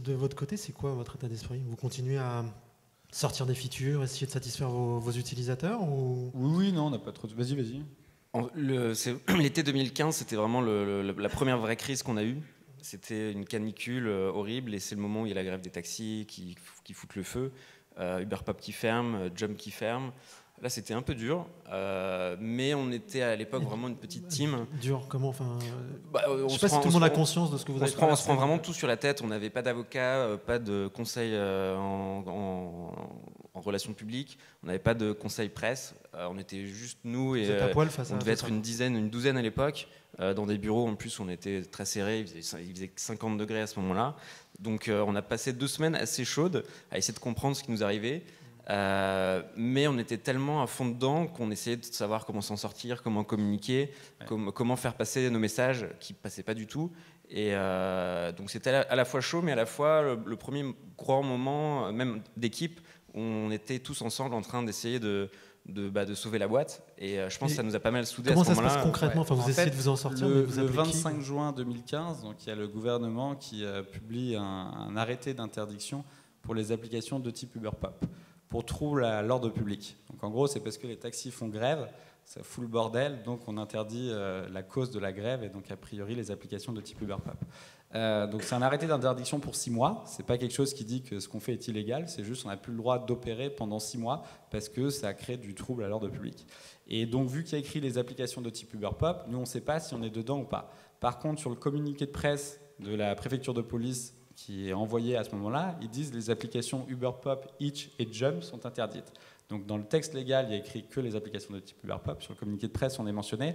De votre côté, c'est quoi votre état d'esprit? Vous continuez à sortir des features, essayer de satisfaire vos utilisateurs ou... Oui, non, on n'a pas trop... Vas-y. L'été 2015, c'était vraiment la première vraie crise qu'on a eue. C'était une canicule horrible et c'est le moment où il y a la grève des taxis qui foutent le feu. UberPop qui ferme, Jump qui ferme. Là, c'était un peu dur, mais on était à l'époque vraiment une petite team. Dur, comment enfin, je ne sais pas si tout le monde a conscience de ce que vous avez fait. On se prend vraiment tout sur la tête. On n'avait pas d'avocat, pas de conseil en relations publiques. On n'avait pas de conseil presse. On était juste nous et on devait être une douzaine à l'époque. Dans des bureaux, en plus, on était très serrés. Il faisait 50 degrés à ce moment-là. Donc, on a passé 2 semaines assez chaudes à essayer de comprendre ce qui nous arrivait. Mais on était tellement à fond dedans qu'on essayait de savoir comment s'en sortir, comment communiquer, comment faire passer nos messages qui ne passaient pas du tout. Et donc, c'était à la fois chaud, mais à la fois le premier grand moment, même d'équipe, où on était tous ensemble en train d'essayer de sauver la boîte, et je pense que ça nous a pas mal soudés à ce moment-là. Comment ça se passe concrètement? Enfin, vous essayez de vous en sortir, le 25 juin 2015, donc il y a le gouvernement qui publie un arrêté d'interdiction pour les applications de type UberPop pour trouble à l'ordre public. Donc en gros, c'est parce que les taxis font grève, ça fout le bordel, donc on interdit la cause de la grève et donc a priori les applications de type UberPop. Donc c'est un arrêté d'interdiction pour 6 mois. C'est pas quelque chose qui dit que ce qu'on fait est illégal. C'est juste on n'a plus le droit d'opérer pendant 6 mois parce que ça crée du trouble à l'ordre public. Et donc vu qu'il y a écrit les applications de type UberPop, nous on ne sait pas si on est dedans ou pas. Par contre, sur le communiqué de presse de la préfecture de police qui est envoyé à ce moment-là, ils disent les applications UberPop, Hitch et Jump sont interdites. Donc dans le texte légal, il y a écrit que les applications de type UberPop. Sur le communiqué de presse, on est mentionné.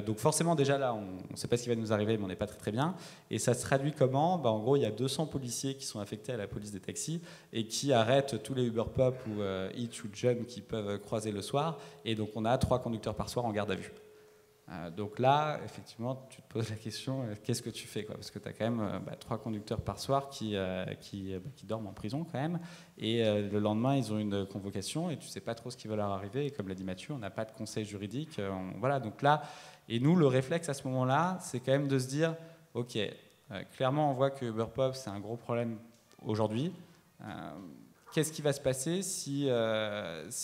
Donc forcément, déjà là, on ne sait pas ce qui va nous arriver, mais on n'est pas très très bien. Et ça se traduit comment? En gros, il y a 200 policiers qui sont affectés à la police des taxis et qui arrêtent tous les UberPop ou Hitch ou Jump qui peuvent croiser le soir. Et donc on a 3 conducteurs par soir en garde à vue. Donc là, effectivement, tu te poses la question, qu'est-ce que tu fais, quoi? Parce que tu as quand même 3 conducteurs par soir qui dorment en prison quand même, et le lendemain, ils ont une convocation, et tu ne sais pas trop ce qui va leur arriver, et comme l'a dit Mathieu, on n'a pas de conseil juridique. Voilà, donc là, et nous, le réflexe à ce moment-là, c'est quand même de se dire, ok, clairement, on voit que UberPop, c'est un gros problème aujourd'hui. Qu'est-ce qui va se passer si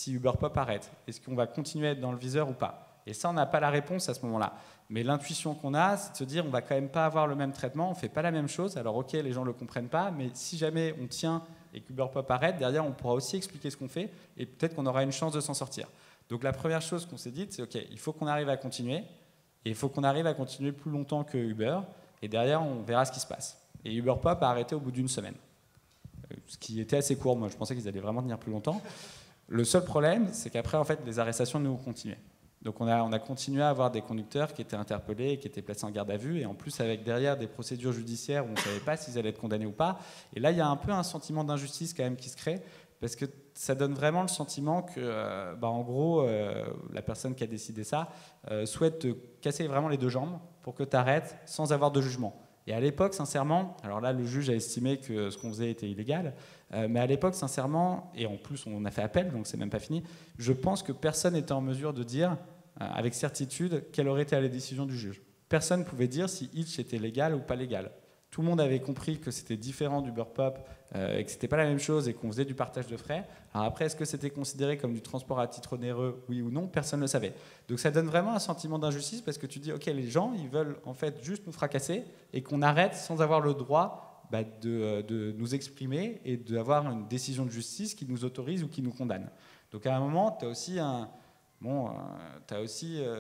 UberPop arrête? Est-ce qu'on va continuer à être dans le viseur ou pas? Et ça, on n'a pas la réponse à ce moment-là. Mais l'intuition qu'on a, c'est de se dire on va quand même pas avoir le même traitement, on ne fait pas la même chose. Alors ok, les gens ne le comprennent pas, mais si jamais on tient et qu'UberPop arrête, derrière, on pourra aussi expliquer ce qu'on fait et peut-être qu'on aura une chance de s'en sortir. Donc la première chose qu'on s'est dite, c'est ok, il faut qu'on arrive à continuer, et il faut qu'on arrive à continuer plus longtemps que Uber, et derrière, on verra ce qui se passe. Et UberPop a arrêté au bout d'1 semaine, ce qui était assez court. Moi, je pensais qu'ils allaient vraiment tenir plus longtemps. Le seul problème, c'est qu'après, en fait, les arrestations nous ont continué. Donc on a continué à avoir des conducteurs qui étaient interpellés, qui étaient placés en garde à vue, et en plus avec derrière des procédures judiciaires où on ne savait pas s'ils allaient être condamnés ou pas. Et là, il y a un peu un sentiment d'injustice quand même qui se crée, parce que ça donne vraiment le sentiment que, en gros, la personne qui a décidé ça souhaite te casser vraiment les 2 jambes pour que tu arrêtes sans avoir de jugement. Et à l'époque, sincèrement, alors là, le juge a estimé que ce qu'on faisait était illégal, mais à l'époque, sincèrement, et en plus, on a fait appel, donc c'est même pas fini, je pense que personne n'était en mesure de dire, avec certitude, quelle aurait été la décision du juge. Personne ne pouvait dire si Hitch était légal ou pas légal. Tout le monde avait compris que c'était différent d'UberPop, et que c'était pas la même chose, et qu'on faisait du partage de frais. Alors après, est-ce que c'était considéré comme du transport à titre onéreux, oui ou non? Personne ne le savait. Donc ça donne vraiment un sentiment d'injustice, parce que tu dis, ok, les gens, ils veulent en fait juste nous fracasser, et qu'on arrête sans avoir le droit de nous exprimer et d'avoir une décision de justice qui nous autorise ou qui nous condamne. Donc à un moment, tu as aussi bon,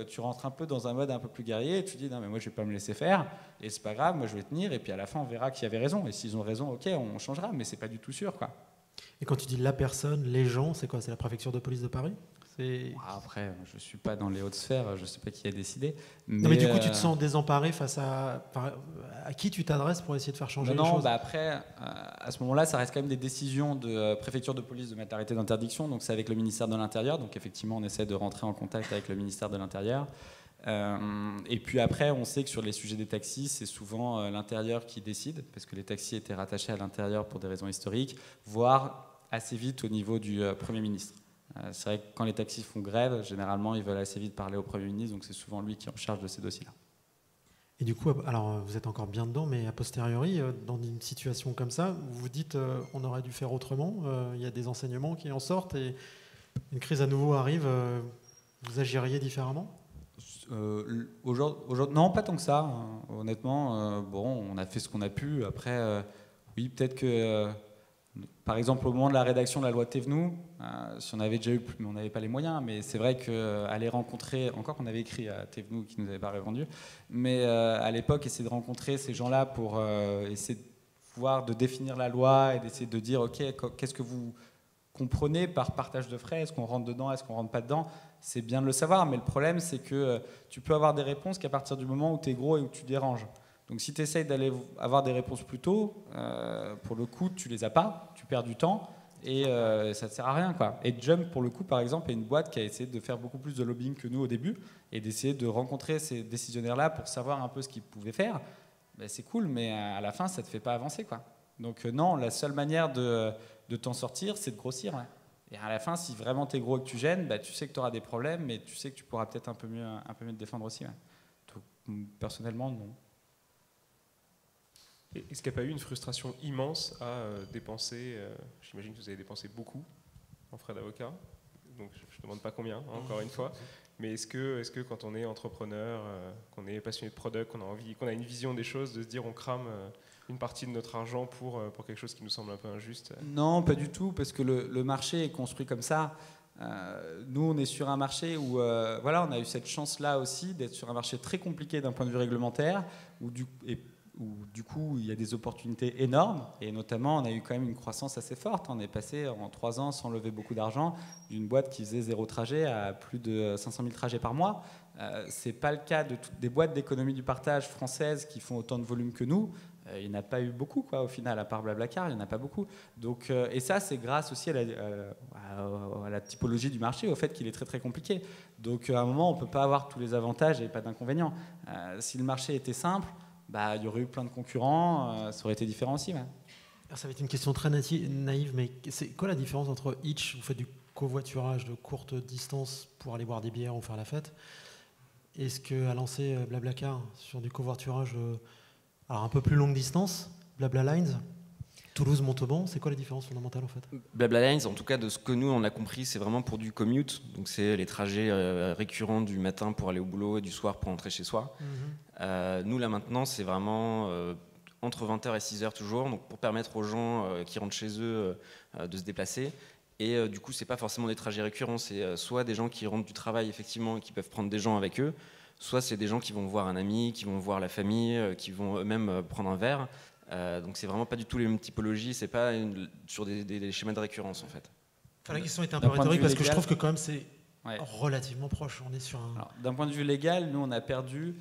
tu rentres un peu dans un mode un peu plus guerrier, et tu dis non mais moi je vais pas me laisser faire, et c'est pas grave, moi je vais tenir, et puis à la fin on verra qui avait raison, et s'ils ont raison, ok, on changera, mais c'est pas du tout sûr, quoi. Et quand tu dis la personne, les gens, c'est quoi? C'est la préfecture de police de Paris? Après, je suis pas dans les hautes sphères, je sais pas qui a décidé. Non, mais du coup, tu te sens désemparé face à qui tu t'adresses pour essayer de faire changer les choses? Bah après, à ce moment-là, ça reste quand même des décisions de préfecture de police de mettre l'arrêté d'interdiction, donc c'est avec le ministère de l'Intérieur, donc effectivement, on essaie de rentrer en contact avec le ministère de l'Intérieur. Et puis après, on sait que sur les sujets des taxis, c'est souvent l'Intérieur qui décide, parce que les taxis étaient rattachés à l'Intérieur pour des raisons historiques, voire assez vite au niveau du Premier ministre. C'est vrai que quand les taxis font grève, généralement, ils veulent assez vite parler au Premier ministre, donc c'est souvent lui qui est en charge de ces dossiers-là. Et du coup, alors vous êtes encore bien dedans, mais a posteriori, dans une situation comme ça, vous vous dites on aurait dû faire autrement, il y a des enseignements qui en sortent, et une crise à nouveau arrive, vous agiriez différemment? Aujourd'hui, non, pas tant que ça. Hein. Honnêtement, bon, on a fait ce qu'on a pu. Après, oui, peut-être que... par exemple, au moment de la rédaction de la loi Thévenoud, si on avait déjà eu, mais on n'avait pas les moyens, mais c'est vrai qu'aller rencontrer, encore qu'on avait écrit à Thévenoud qui ne nous avait pas répondu, mais à l'époque, essayer de rencontrer ces gens-là pour essayer de voir, de définir la loi et d'essayer de dire, ok, qu'est-ce que vous comprenez par partage de frais? Est-ce qu'on rentre dedans? Est-ce qu'on rentre pas dedans? C'est bien de le savoir, mais le problème, c'est que tu peux avoir des réponses qu'à partir du moment où tu es gros et où tu déranges. Donc si tu essayes d'aller avoir des réponses plus tôt, pour le coup, tu les as pas, tu perds du temps et ça ne sert à rien, quoi. Et Jump, pour le coup, par exemple, est une boîte qui a essayé de faire beaucoup plus de lobbying que nous au début et d'essayer de rencontrer ces décisionnaires-là pour savoir un peu ce qu'ils pouvaient faire. Ben, c'est cool, mais à la fin, ça ne te fait pas avancer, quoi. Donc non, la seule manière de t'en sortir, c'est de grossir. Ouais. Et à la fin, si vraiment tu es gros et que tu gênes, bah, tu sais que tu auras des problèmes, mais tu sais que tu pourras peut-être un peu mieux te défendre aussi. Ouais. Donc, personnellement, non. Est-ce qu'il n'y a pas eu une frustration immense à dépenser, j'imagine que vous avez dépensé beaucoup en frais d'avocat, donc je ne demande pas combien, hein, encore une fois, mais est-ce que quand on est entrepreneur, qu'on est passionné de product, qu'on a une vision des choses, de se dire on crame une partie de notre argent pour quelque chose qui nous semble un peu injuste? Non, pas du tout, parce que le marché est construit comme ça. Nous, on est sur un marché où voilà, on a eu cette chance-là aussi d'être sur un marché très compliqué d'un point de vue réglementaire, où du coup, il y a des opportunités énormes, et notamment, on a eu quand même une croissance assez forte. On est passé en 3 ans, sans lever beaucoup d'argent, d'une boîte qui faisait 0 trajet à plus de 500 000 trajets par mois. Ce n'est pas le cas de toutes des boîtes d'économie du partage françaises qui font autant de volume que nous. Il n'y en a pas eu beaucoup, quoi, au final, à part Blablacar, il n'y en a pas beaucoup. Donc, et ça, c'est grâce aussi à la typologie du marché, au fait qu'il est très très compliqué. Donc, à un moment, on ne peut pas avoir tous les avantages et pas d'inconvénients. Si le marché était simple, bah, il y aurait eu plein de concurrents, ça aurait été différent aussi. Ouais. Alors, ça va être une question très naïve, mais c'est quoi la différence entre Hitch, vous faites du covoiturage de courte distance pour aller boire des bières ou faire la fête, et ce qu'a lancé Blablacar sur du covoiturage alors un peu plus longue distance, Blabla Lines, Toulouse-Montauban, c'est quoi la différence fondamentale en fait? Blabla Lines, en tout cas de ce que nous on a compris, c'est vraiment pour du commute, donc c'est les trajets récurrents du matin pour aller au boulot et du soir pour rentrer chez soi. Nous là maintenant c'est vraiment entre 20h et 6h toujours, donc pour permettre aux gens qui rentrent chez eux de se déplacer. Et du coup c'est pas forcément des trajets récurrents, c'est soit des gens qui rentrent du travail effectivement et qui peuvent prendre des gens avec eux, soit c'est des gens qui vont voir un ami, qui vont voir la famille, qui vont eux-mêmes prendre un verre. Donc c'est vraiment pas du tout les mêmes typologies, c'est pas sur des schémas de récurrence en fait. Enfin, la question était un peu rhétorique parce que je trouve que quand même c'est relativement proche. On est sur un... Alors, d'un point de vue légal, nous on a perdu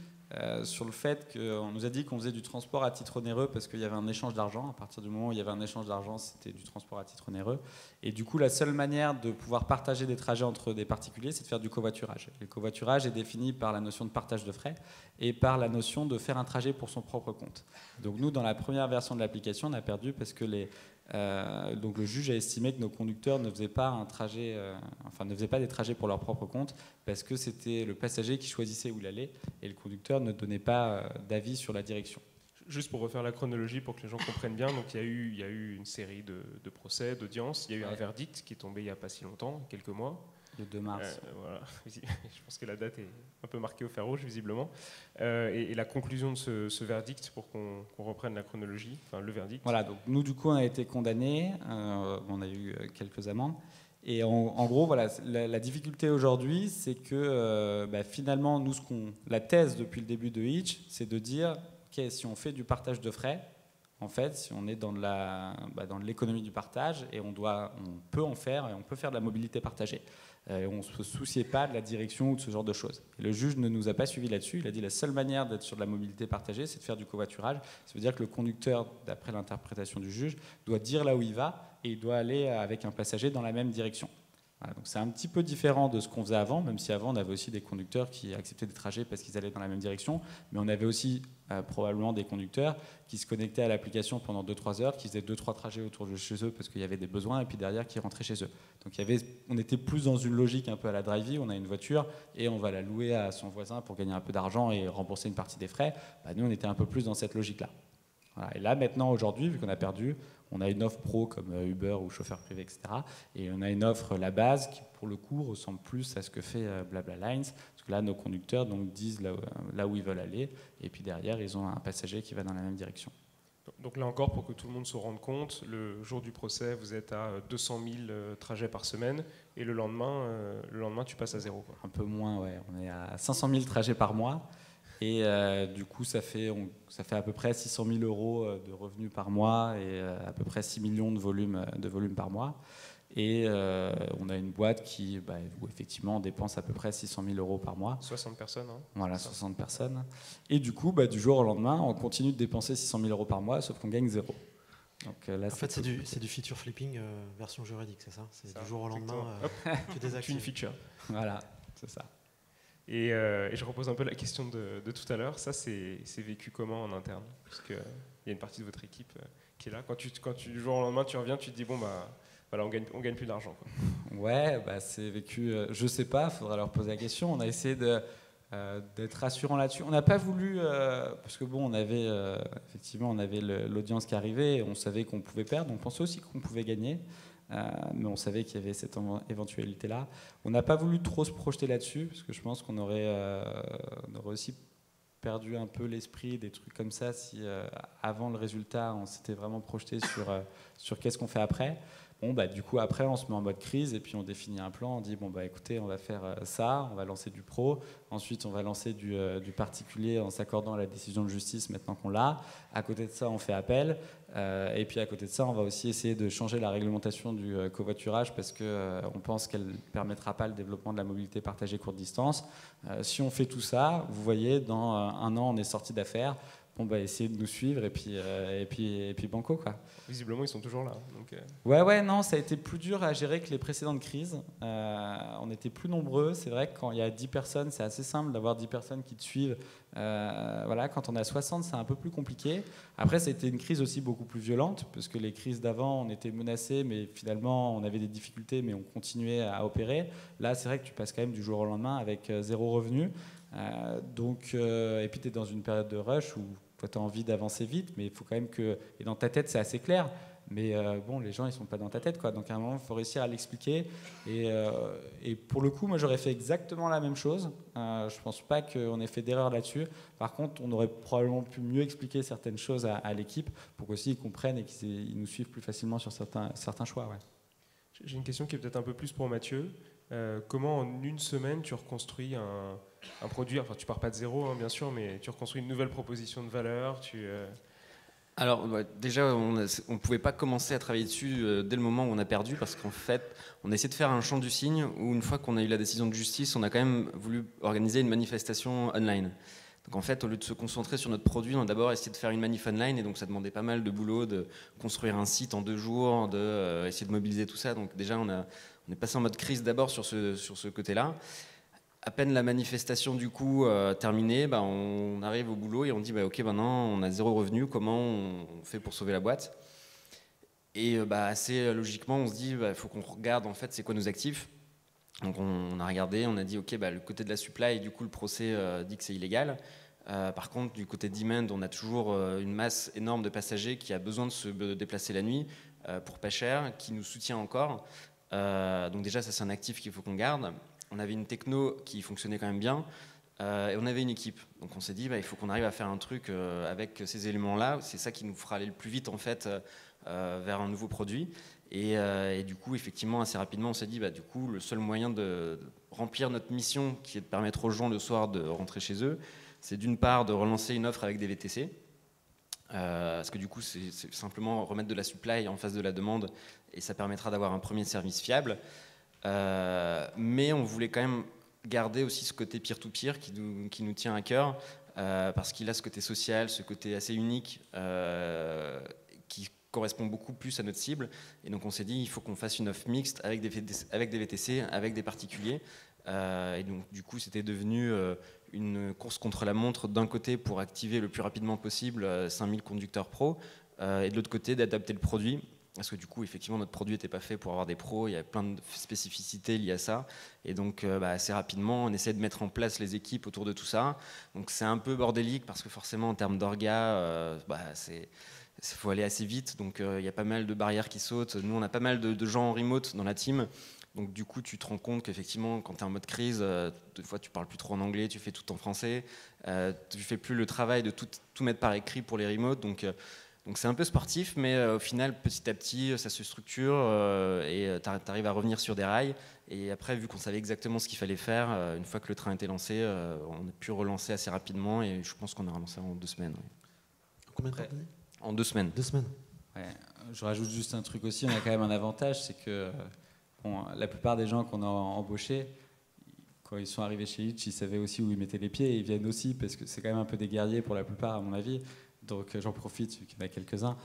sur le fait qu'on nous a dit qu'on faisait du transport à titre onéreux parce qu'il y avait un échange d'argent. À partir du moment où il y avait un échange d'argent, c'était du transport à titre onéreux. Et du coup, la seule manière de pouvoir partager des trajets entre des particuliers, c'est de faire du covoiturage. Et le covoiturage est défini par la notion de partage de frais et par la notion de faire un trajet pour son propre compte. Donc nous, dans la première version de l'application, on a perdu parce que donc le juge a estimé que nos conducteurs ne faisaient pas ne faisaient pas des trajets pour leur propre compte parce que c'était le passager qui choisissait où il allait et le conducteur ne donnait pas d'avis sur la direction. Juste pour refaire la chronologie pour que les gens comprennent bien, donc il y a eu une série de procès, d'audiences, il y a eu un verdict qui est tombé il n'y a pas si longtemps, quelques mois. Le 2 mars. Voilà. Je pense que la date est un peu marquée au fer rouge, visiblement. Et la conclusion de ce verdict, pour qu'on reprenne la chronologie, enfin le verdict. Voilà, donc nous, du coup, on a été condamnés, on a eu quelques amendes, Et en gros, voilà, la difficulté aujourd'hui, c'est que finalement, nous, la thèse depuis le début de Hitch, c'est de dire, ok, si on fait du partage de frais, en fait, si on est dans de l'économie du partage, et on peut en faire, et on peut faire de la mobilité partagée. On ne se souciait pas de la direction ou de ce genre de choses. Et le juge ne nous a pas suivis là-dessus. Il a dit la seule manière d'être sur de la mobilité partagée, c'est de faire du covoiturage. Ça veut dire que le conducteur, d'après l'interprétation du juge, doit dire là où il va et il doit aller avec un passager dans la même direction. Voilà, donc c'est un petit peu différent de ce qu'on faisait avant, même si avant on avait aussi des conducteurs qui acceptaient des trajets parce qu'ils allaient dans la même direction, mais on avait aussi probablement des conducteurs qui se connectaient à l'application pendant 2-3 heures, qui faisaient 2-3 trajets autour de chez eux parce qu'il y avait des besoins, et puis derrière qui rentraient chez eux. Donc on était plus dans une logique un peu à la Drivey, on a une voiture et on va la louer à son voisin pour gagner un peu d'argent et rembourser une partie des frais. Nous on était un peu plus dans cette logique-là. Voilà. Et là maintenant aujourd'hui, vu qu'on a perdu, on a une offre pro comme Uber ou chauffeur privé, etc. Et on a une offre la base qui, pour le coup, ressemble plus à ce que fait BlaBlaLines. Parce que là, nos conducteurs disent là où ils veulent aller. Et puis derrière, ils ont un passager qui va dans la même direction. Donc là encore, pour que tout le monde se rende compte, le jour du procès, vous êtes à 200 000 trajets par semaine. Et le lendemain, tu passes à 0. Quoi. Un peu moins, ouais. On est à 500 000 trajets par mois. Et du coup, ça fait à peu près 600 000 euros de revenus par mois et à peu près 6 millions de volume par mois. Et on a une boîte où effectivement on dépense à peu près 600 000 euros par mois. 60 personnes. Hein. Voilà, 60 personnes. Et du coup, du jour au lendemain, on continue de dépenser 600 000 euros par mois, sauf qu'on gagne 0. Donc, là, en fait, c'est du feature flipping version juridique, c'est ça? C'est ça, du jour au lendemain, tu désactives. Une feature. Voilà, c'est ça. Et je repose un peu la question de tout à l'heure. Ça, c'est vécu comment en interne? Parce qu'il y a une partie de votre équipe qui est là. Quand tu du jour au lendemain, tu reviens, tu te dis, bon, voilà, on gagne plus d'argent. Ouais, c'est vécu, je sais pas, il faudra leur poser la question. On a essayé d'être rassurant là-dessus. On n'a pas voulu, parce que bon, on avait l'audience qui arrivait, et on savait qu'on pouvait perdre, on pensait aussi qu'on pouvait gagner. Mais on savait qu'il y avait cette éventualité-là. On n'a pas voulu trop se projeter là-dessus, parce que je pense qu'on aurait aussi perdu un peu l'esprit des trucs comme ça si avant le résultat, on s'était vraiment projeté sur qu'est-ce qu'on fait après. Bon, du coup, après, on se met en mode crise et puis on définit un plan. On dit, écoutez, on va faire ça, on va lancer du pro. Ensuite, on va lancer du particulier en s'accordant à la décision de justice maintenant qu'on l'a. À côté de ça, on fait appel. Et puis, à côté de ça, on va aussi essayer de changer la réglementation du covoiturage parce qu'on pense qu'elle ne permettra pas le développement de la mobilité partagée courte distance. Si on fait tout ça, vous voyez, dans un an, on est sorti d'affaires. Essayez de nous suivre et puis banco, quoi. Visiblement, ils sont toujours là. Donc, Ouais, non, ça a été plus dur à gérer que les précédentes crises. On était plus nombreux. C'est vrai que quand il y a 10 personnes, c'est assez simple d'avoir 10 personnes qui te suivent. Voilà, quand on a 60, c'est un peu plus compliqué. Après, ça a été une crise aussi beaucoup plus violente, parce que les crises d'avant, on était menacés, mais finalement, on avait des difficultés, mais on continuait à opérer. Là, c'est vrai que tu passes quand même du jour au lendemain avec 0 revenu. Et puis tu es dans une période de rush où tu as envie d'avancer vite, mais il faut quand même que... Et dans ta tête, c'est assez clair, mais les gens, ils sont pas dans ta tête, quoi. Donc à un moment, il faut réussir à l'expliquer. Et pour le coup, moi, j'aurais fait exactement la même chose. Je pense pas qu'on ait fait d'erreur là-dessus. Par contre, on aurait probablement pu mieux expliquer certaines choses à l'équipe pour qu'aussi ils comprennent et qu'ils nous suivent plus facilement sur certains choix. Ouais. J'ai une question qui est peut-être un peu plus pour Mathieu. Comment en une semaine tu reconstruis un produit? Enfin, tu pars pas de zéro, hein, bien sûr, mais tu reconstruis une nouvelle proposition de valeur. Alors déjà, on ne pouvait pas commencer à travailler dessus dès le moment où on a perdu, parce qu'en fait, on a essayé de faire un chant du cygne où, une fois qu'on a eu la décision de justice, on a quand même voulu organiser une manifestation online. Donc en fait, au lieu de se concentrer sur notre produit, on a d'abord essayé de faire une manif online, et donc ça demandait pas mal de boulot, de construire un site en 2 jours, essayer de mobiliser tout ça. Donc déjà, on est passé en mode crise d'abord sur ce côté-là. À peine la manifestation du coup terminée, on arrive au boulot et on dit ok, maintenant on a 0 revenu, comment on fait pour sauver la boîte? Et assez logiquement, on se dit il faut qu'on regarde en fait c'est quoi nos actifs. Donc on a regardé, on a dit ok, le côté de la supply, du coup le procès dit que c'est illégal. Par contre, du côté demand, on a toujours une masse énorme de passagers qui a besoin de se déplacer la nuit pour pas cher, qui nous soutient encore. Donc déjà, ça c'est un actif qu'il faut qu'on garde. On avait une techno qui fonctionnait quand même bien, et on avait une équipe. Donc on s'est dit il faut qu'on arrive à faire un truc avec ces éléments-là. C'est ça qui nous fera aller le plus vite en fait vers un nouveau produit. Et du coup, effectivement, assez rapidement, on s'est dit, du coup, le seul moyen de remplir notre mission, qui est de permettre aux gens le soir de rentrer chez eux, c'est d'une part de relancer une offre avec des VTC, parce que du coup, c'est simplement remettre de la supply en face de la demande, et ça permettra d'avoir un premier service fiable. Mais on voulait quand même garder aussi ce côté peer-to-peer qui nous tient à cœur, parce qu'il a ce côté social, ce côté assez unique, qui correspond beaucoup plus à notre cible. Et donc on s'est dit, il faut qu'on fasse une offre mixte avec des VTC, avec des particuliers. Et donc du coup, c'était devenu une course contre la montre, d'un côté pour activer le plus rapidement possible 5000 conducteurs pro, et de l'autre côté d'adapter le produit. Parce que du coup, effectivement, notre produit n'était pas fait pour avoir des pros, il y a plein de spécificités liées à ça. Et donc, assez rapidement, on essaie de mettre en place les équipes autour de tout ça. Donc, c'est un peu bordélique parce que forcément, en termes d'orga, il faut aller assez vite. Donc, il y a pas mal de barrières qui sautent. Nous, on a pas mal de gens en remote dans la team. Donc, du coup, tu te rends compte qu'effectivement, quand tu es en mode crise, des fois, tu parles plus trop en anglais, tu fais tout en français. Tu fais plus le travail de tout mettre par écrit pour les remotes. Donc c'est un peu sportif, mais au final, petit à petit, ça se structure et tu arrives à revenir sur des rails. Et après, vu qu'on savait exactement ce qu'il fallait faire, une fois que le train était lancé, on a pu relancer assez rapidement et je pense qu'on a relancé en 2 semaines. Oui. Combien de temps? En 2 semaines. 2 semaines. Ouais, je rajoute juste un truc aussi, on a quand même un avantage, c'est que la plupart des gens qu'on a embauchés, quand ils sont arrivés chez Hitch, ils savaient aussi où ils mettaient les pieds et ils viennent aussi parce que c'est quand même un peu des guerriers pour la plupart, à mon avis. Donc j'en profite, vu qu'il y en a quelques-uns.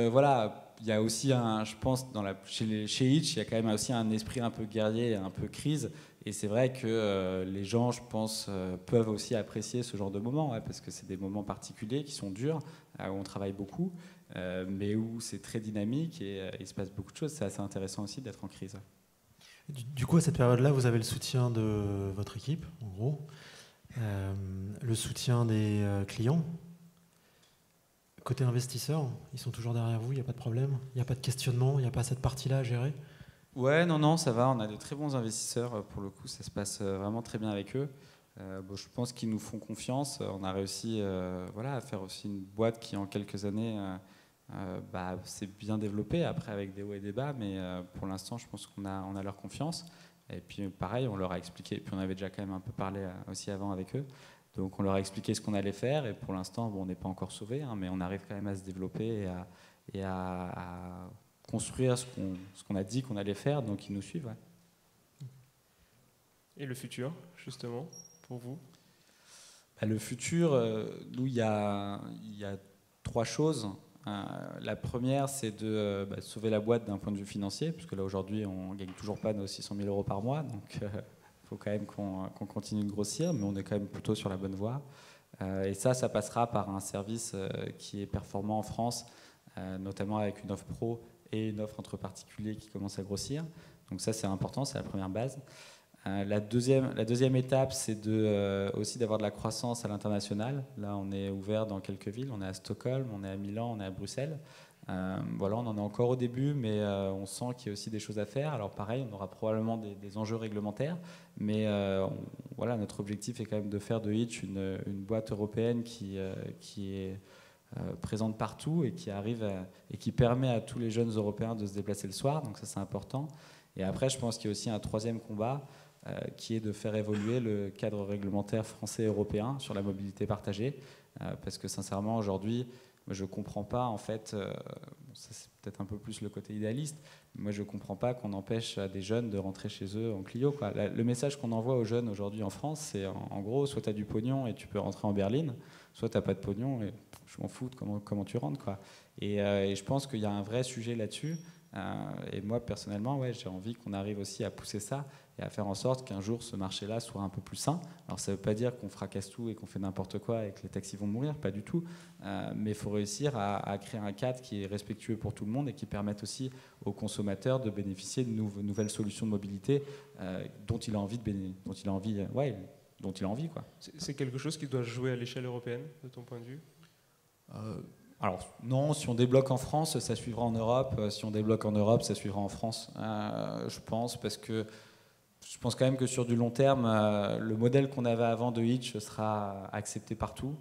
Voilà, il y a aussi je pense, chez Hitch, il y a quand même aussi un esprit un peu guerrier, un peu crise. Et c'est vrai que les gens, je pense, peuvent aussi apprécier ce genre de moments, parce que c'est des moments particuliers qui sont durs, où on travaille beaucoup, mais où c'est très dynamique et il se passe beaucoup de choses. C'est assez intéressant aussi d'être en crise. Du coup, à cette période-là, vous avez le soutien de votre équipe, en gros. Le soutien des clients. Côté investisseurs, ils sont toujours derrière vous, il n'y a pas de problème, il n'y a pas de questionnement, il n'y a pas cette partie-là à gérer. Ouais, non, ça va, on a de très bons investisseurs, pour le coup, ça se passe vraiment très bien avec eux. Je pense qu'ils nous font confiance, on a réussi à faire aussi une boîte qui en quelques années s'est bien développée, après avec des hauts et des bas, mais pour l'instant je pense qu'on a leur confiance. Et puis pareil, on leur a expliqué, puis on avait déjà quand même un peu parlé aussi avant avec eux, donc on leur a expliqué ce qu'on allait faire, et pour l'instant, on n'est pas encore sauvés, mais on arrive quand même à se développer et à construire ce qu'on a dit qu'on allait faire, donc ils nous suivent. Ouais. Et le futur, justement, pour vous? Le futur, nous, il y a 3 choses. La première, c'est de sauver la boîte d'un point de vue financier, puisque là aujourd'hui on ne gagne toujours pas nos 600 000 € par mois, donc il faut quand même qu'on continue de grossir, mais on est quand même plutôt sur la bonne voie. Et ça passera par un service qui est performant en France, notamment avec une offre pro et une offre entre particuliers qui commence à grossir. Donc ça, c'est important, c'est la première base. La deuxième étape, c'est aussi d'avoir de la croissance à l'international. Là, on est ouvert dans quelques villes. On est à Stockholm, on est à Milan, on est à Bruxelles. On en est encore au début, mais on sent qu'il y a aussi des choses à faire. Alors pareil, on aura probablement des enjeux réglementaires, mais notre objectif est quand même de faire de Hitch une boîte européenne qui est présente partout et qui permet à tous les jeunes Européens de se déplacer le soir. Donc ça, c'est important. Et après, je pense qu'il y a aussi un troisième combat qui est de faire évoluer le cadre réglementaire français et européen sur la mobilité partagée, parce que sincèrement aujourd'hui moi, je ne comprends pas en fait, ça c'est peut-être un peu plus le côté idéaliste, mais moi je ne comprends pas qu'on empêche à des jeunes de rentrer chez eux en Clio, quoi. Le message qu'on envoie aux jeunes aujourd'hui en France, c'est en gros, soit tu as du pognon et tu peux rentrer en berline, soit tu n'as pas de pognon et je m'en fous de comment tu rentres, quoi. Et je pense qu'il y a un vrai sujet là-dessus. Et moi personnellement, j'ai envie qu'on arrive aussi à pousser ça et à faire en sorte qu'un jour ce marché-là soit un peu plus sain. Alors ça ne veut pas dire qu'on fracasse tout et qu'on fait n'importe quoi et que les taxis vont mourir, pas du tout. Mais il faut réussir à créer un cadre qui est respectueux pour tout le monde et qui permette aussi aux consommateurs de bénéficier de nouvelles solutions de mobilité dont il a envie, quoi. C'est quelque chose qui doit jouer à l'échelle européenne, de ton point de vue? Alors non, si on débloque en France, ça suivra en Europe. Si on débloque en Europe, ça suivra en France. Je pense, parce que je pense quand même que sur du long terme, le modèle qu'on avait avant de Hitch sera accepté partout.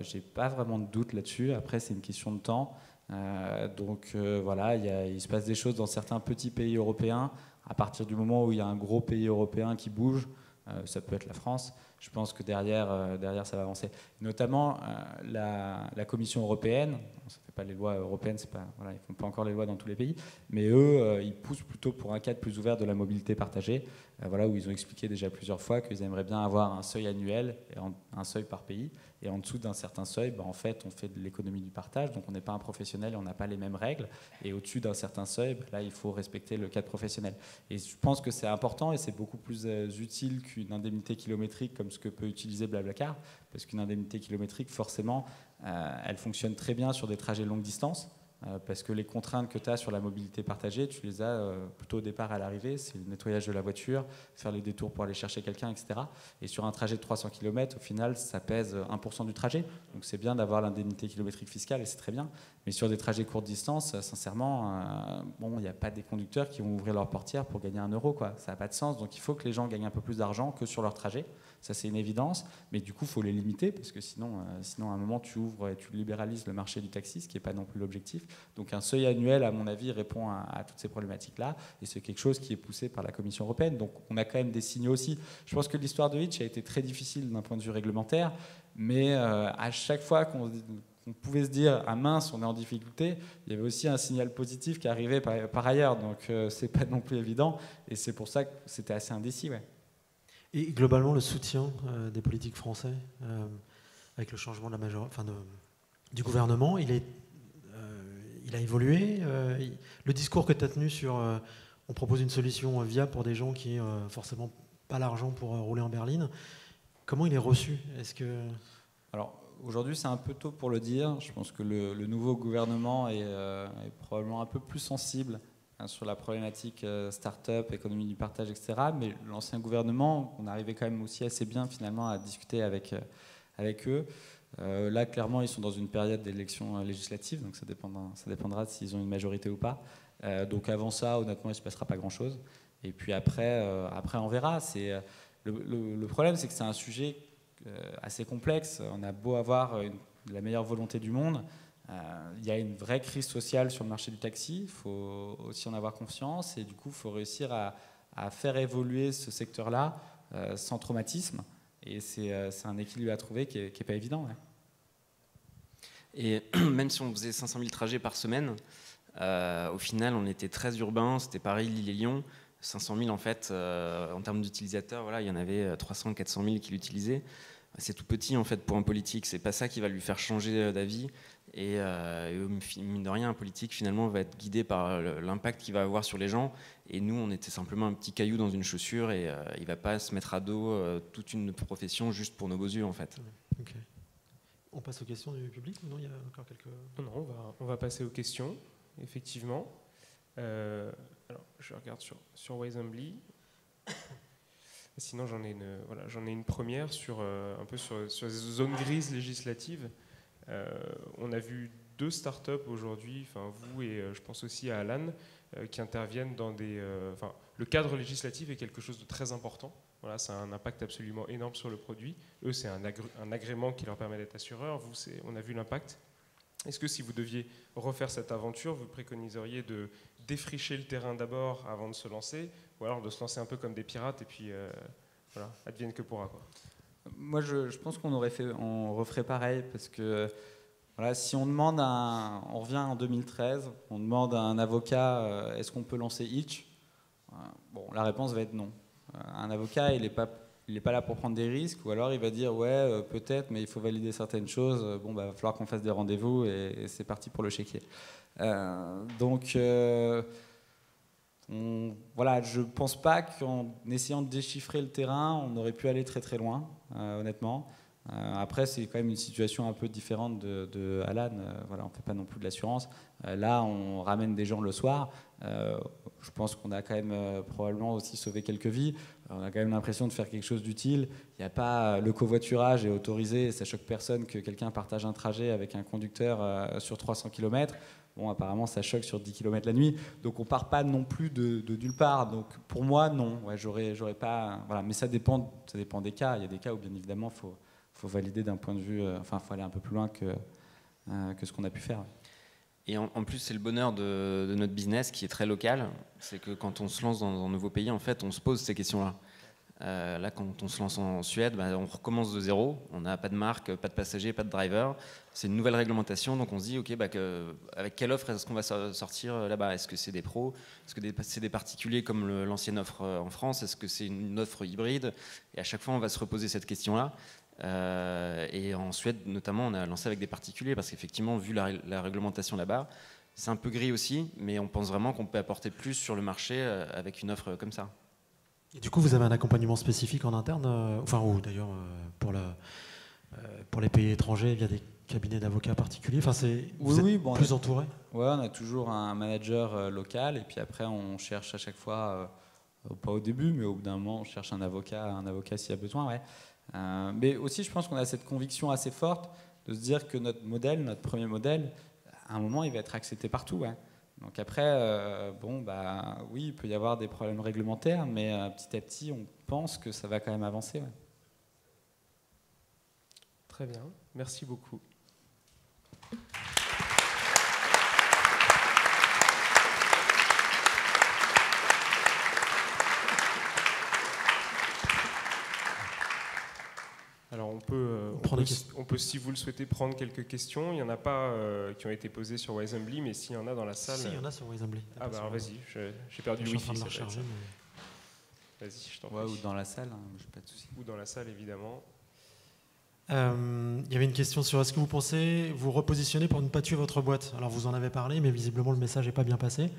J'ai pas vraiment de doute là-dessus. Après, c'est une question de temps. Donc voilà, il se passe des choses dans certains petits pays européens. À partir du moment où il y a un gros pays européen qui bouge, ça peut être la France, je pense que derrière ça va avancer. Notamment la Commission européenne, ça ne fait pas les lois européennes, voilà, ils ne font pas encore les lois dans tous les pays, mais eux, ils poussent plutôt pour un cadre plus ouvert de la mobilité partagée, voilà, où ils ont expliqué déjà plusieurs fois qu'ils aimeraient bien avoir un seuil annuel, et un seuil par pays, et en dessous d'un certain seuil, en fait, on fait de l'économie du partage, donc on n'est pas un professionnel et on n'a pas les mêmes règles, et au-dessus d'un certain seuil, là, il faut respecter le cadre professionnel. Et je pense que c'est important et c'est beaucoup plus utile qu'une indemnité kilométrique comme ce que peut utiliser Blablacar, parce qu'une indemnité kilométrique, forcément, elle fonctionne très bien sur des trajets longue distance, parce que les contraintes que tu as sur la mobilité partagée, tu les as plutôt au départ à l'arrivée, c'est le nettoyage de la voiture, faire les détours pour aller chercher quelqu'un, etc. Et sur un trajet de 300 km, au final, ça pèse 1% du trajet, donc c'est bien d'avoir l'indemnité kilométrique fiscale, et c'est très bien. Mais sur des trajets courte distance, sincèrement, il n'y a pas des conducteurs qui vont ouvrir leur portière pour gagner 1 euro, quoi. Ça n'a pas de sens, donc il faut que les gens gagnent un peu plus d'argent que sur leur trajet. Ça, c'est une évidence, mais du coup, il faut les limiter, parce que sinon, à un moment, tu ouvres et tu libéralises le marché du taxi, ce qui n'est pas non plus l'objectif. Donc un seuil annuel, à mon avis, répond à toutes ces problématiques-là, et c'est quelque chose qui est poussé par la Commission européenne. Donc on a quand même des signaux aussi. Je pense que l'histoire de Hitch a été très difficile d'un point de vue réglementaire, mais à chaque fois qu'on pouvait se dire « Ah mince, on est en difficulté », il y avait aussi un signal positif qui arrivait par ailleurs, donc c'est pas non plus évident, et c'est pour ça que c'était assez indécis, ouais. Et globalement, le soutien des politiques français, avec le changement de du gouvernement, il a évolué. Le discours que tu as tenu sur on propose une solution viable pour des gens qui n'ont forcément pas l'argent pour rouler en berline, comment il est reçu? Alors, aujourd'hui, c'est un peu tôt pour le dire. Je pense que le nouveau gouvernement est probablement un peu plus sensible sur la problématique start-up, économie du partage, etc. Mais l'ancien gouvernement, on arrivait quand même aussi assez bien finalement à discuter avec eux. Là, clairement, ils sont dans une période d'élection législative, donc ça dépendra de s'ils ont une majorité ou pas. Donc avant ça, honnêtement, il ne se passera pas grand-chose. Et puis après, on verra. Le problème, c'est que c'est un sujet assez complexe. On a beau avoir la meilleure volonté du monde, il y a une vraie crise sociale sur le marché du taxi, il faut aussi en avoir conscience, et du coup il faut réussir à faire évoluer ce secteur-là sans traumatisme, et c'est un équilibre à trouver qui est pas évident, ouais. Et même si on faisait 500 000 trajets par semaine, au final on était très urbain, c'était Paris, Lille et Lyon. 500 000 en fait, en termes d'utilisateurs, voilà, il y en avait 300, 400 000 qui l'utilisaient. C'est tout petit en fait pour un politique, c'est pas ça qui va lui faire changer d'avis. Et mine de rien, un politique finalement va être guidé par l'impact qu'il va avoir sur les gens. Et nous, on était simplement un petit caillou dans une chaussure, et il va pas se mettre à dos toute une profession juste pour nos beaux yeux en fait. Okay. On passe aux questions du public ou non? Il y a encore quelques... Non, on va passer aux questions, effectivement. Alors, je regarde sur Wisely. Sinon, j'en ai une première un peu sur les zones grises législatives. On a vu 2 startups aujourd'hui, vous et je pense aussi à Alan, qui interviennent dans des... le cadre législatif est quelque chose de très important. Voilà, ça a un impact absolument énorme sur le produit. Eux, c'est un agrément qui leur permet d'être assureur. Vous, on a vu l'impact. Est-ce que si vous deviez refaire cette aventure, vous préconiseriez de défricher le terrain d'abord avant de se lancer, ou alors de se lancer un peu comme des pirates et puis voilà, advienne que pourra, quoi? Moi, je pense qu'on referait pareil, parce que voilà, si on demande on revient en 2013, on demande à un avocat est-ce qu'on peut lancer Hitch, bon, la réponse va être non. Un avocat, il n'est pas là pour prendre des risques, ou alors il va dire ouais, peut-être, mais il faut valider certaines choses. Bon, va falloir qu'on fasse des rendez-vous, et c'est parti pour le chéquier. Donc voilà, je ne pense pas qu'en essayant de déchiffrer le terrain, on aurait pu aller très très loin, honnêtement. Après, c'est quand même une situation un peu différente de Alan. Voilà, on ne fait pas non plus de l'assurance. Là, on ramène des gens le soir. Je pense qu'on a quand même probablement aussi sauvé quelques vies. On a quand même l'impression de faire quelque chose d'utile. Il n'y a pas le covoiturage est autorisé. Ça choque personne que quelqu'un partage un trajet avec un conducteur sur 300 km. Bon, apparemment, ça choque sur 10 km la nuit. Donc, on ne part pas non plus de nulle part. Donc, pour moi, non. Ouais, j'aurais pas... Voilà. Mais ça dépend des cas. Il y a des cas où, bien évidemment, faut valider d'un point de vue... il faut aller un peu plus loin que ce qu'on a pu faire. Et en plus, c'est le bonheur de notre business qui est très local. C'est que quand on se lance dans un nouveau pays, en fait, on se pose ces questions-là. Là, quand on se lance en Suède, on recommence de zéro. On n'a pas de marque, pas de passagers, pas de driver. C'est une nouvelle réglementation, donc on se dit, ok, avec quelle offre est-ce qu'on va sortir là-bas? Est-ce que c'est des pros? Est-ce que c'est des particuliers comme l'ancienne offre en France? Est-ce que c'est une offre hybride? Et à chaque fois, on va se reposer cette question-là. Et en Suède, notamment, on a lancé avec des particuliers parce qu'effectivement, vu la réglementation là-bas, c'est un peu gris aussi, mais on pense vraiment qu'on peut apporter plus sur le marché avec une offre comme ça. Et du coup, vous avez un accompagnement spécifique en interne, ou d'ailleurs pour les pays étrangers via des cabinets d'avocats particuliers. Enfin, vous êtes plus entouré. Ouais, on a toujours un manager local et puis après on cherche à chaque fois, pas au début, mais au bout d'un moment, on cherche un avocat s'il y a besoin. Ouais. Mais aussi, je pense qu'on a cette conviction assez forte de se dire que notre premier modèle, à un moment, il va être accepté partout. Ouais. Donc après, oui, il peut y avoir des problèmes réglementaires, mais petit à petit, on pense que ça va quand même avancer. Ouais. Très bien, merci beaucoup. Alors on peut, si vous le souhaitez, prendre quelques questions. Il n'y en a pas qui ont été posées sur Wisembly, mais s'il y en a dans la salle... Si, il y en a sur Wisembly. Ah bah alors vas-y, j'ai perdu le wifi. Vas-y, je t'en prie. Ou dans la salle, j'ai pas de souci. Ou dans la salle, évidemment. Il y avait une question sur est-ce que vous pensez vous repositionner pour ne pas tuer votre boîte? Alors vous en avez parlé, mais visiblement le message n'est pas bien passé.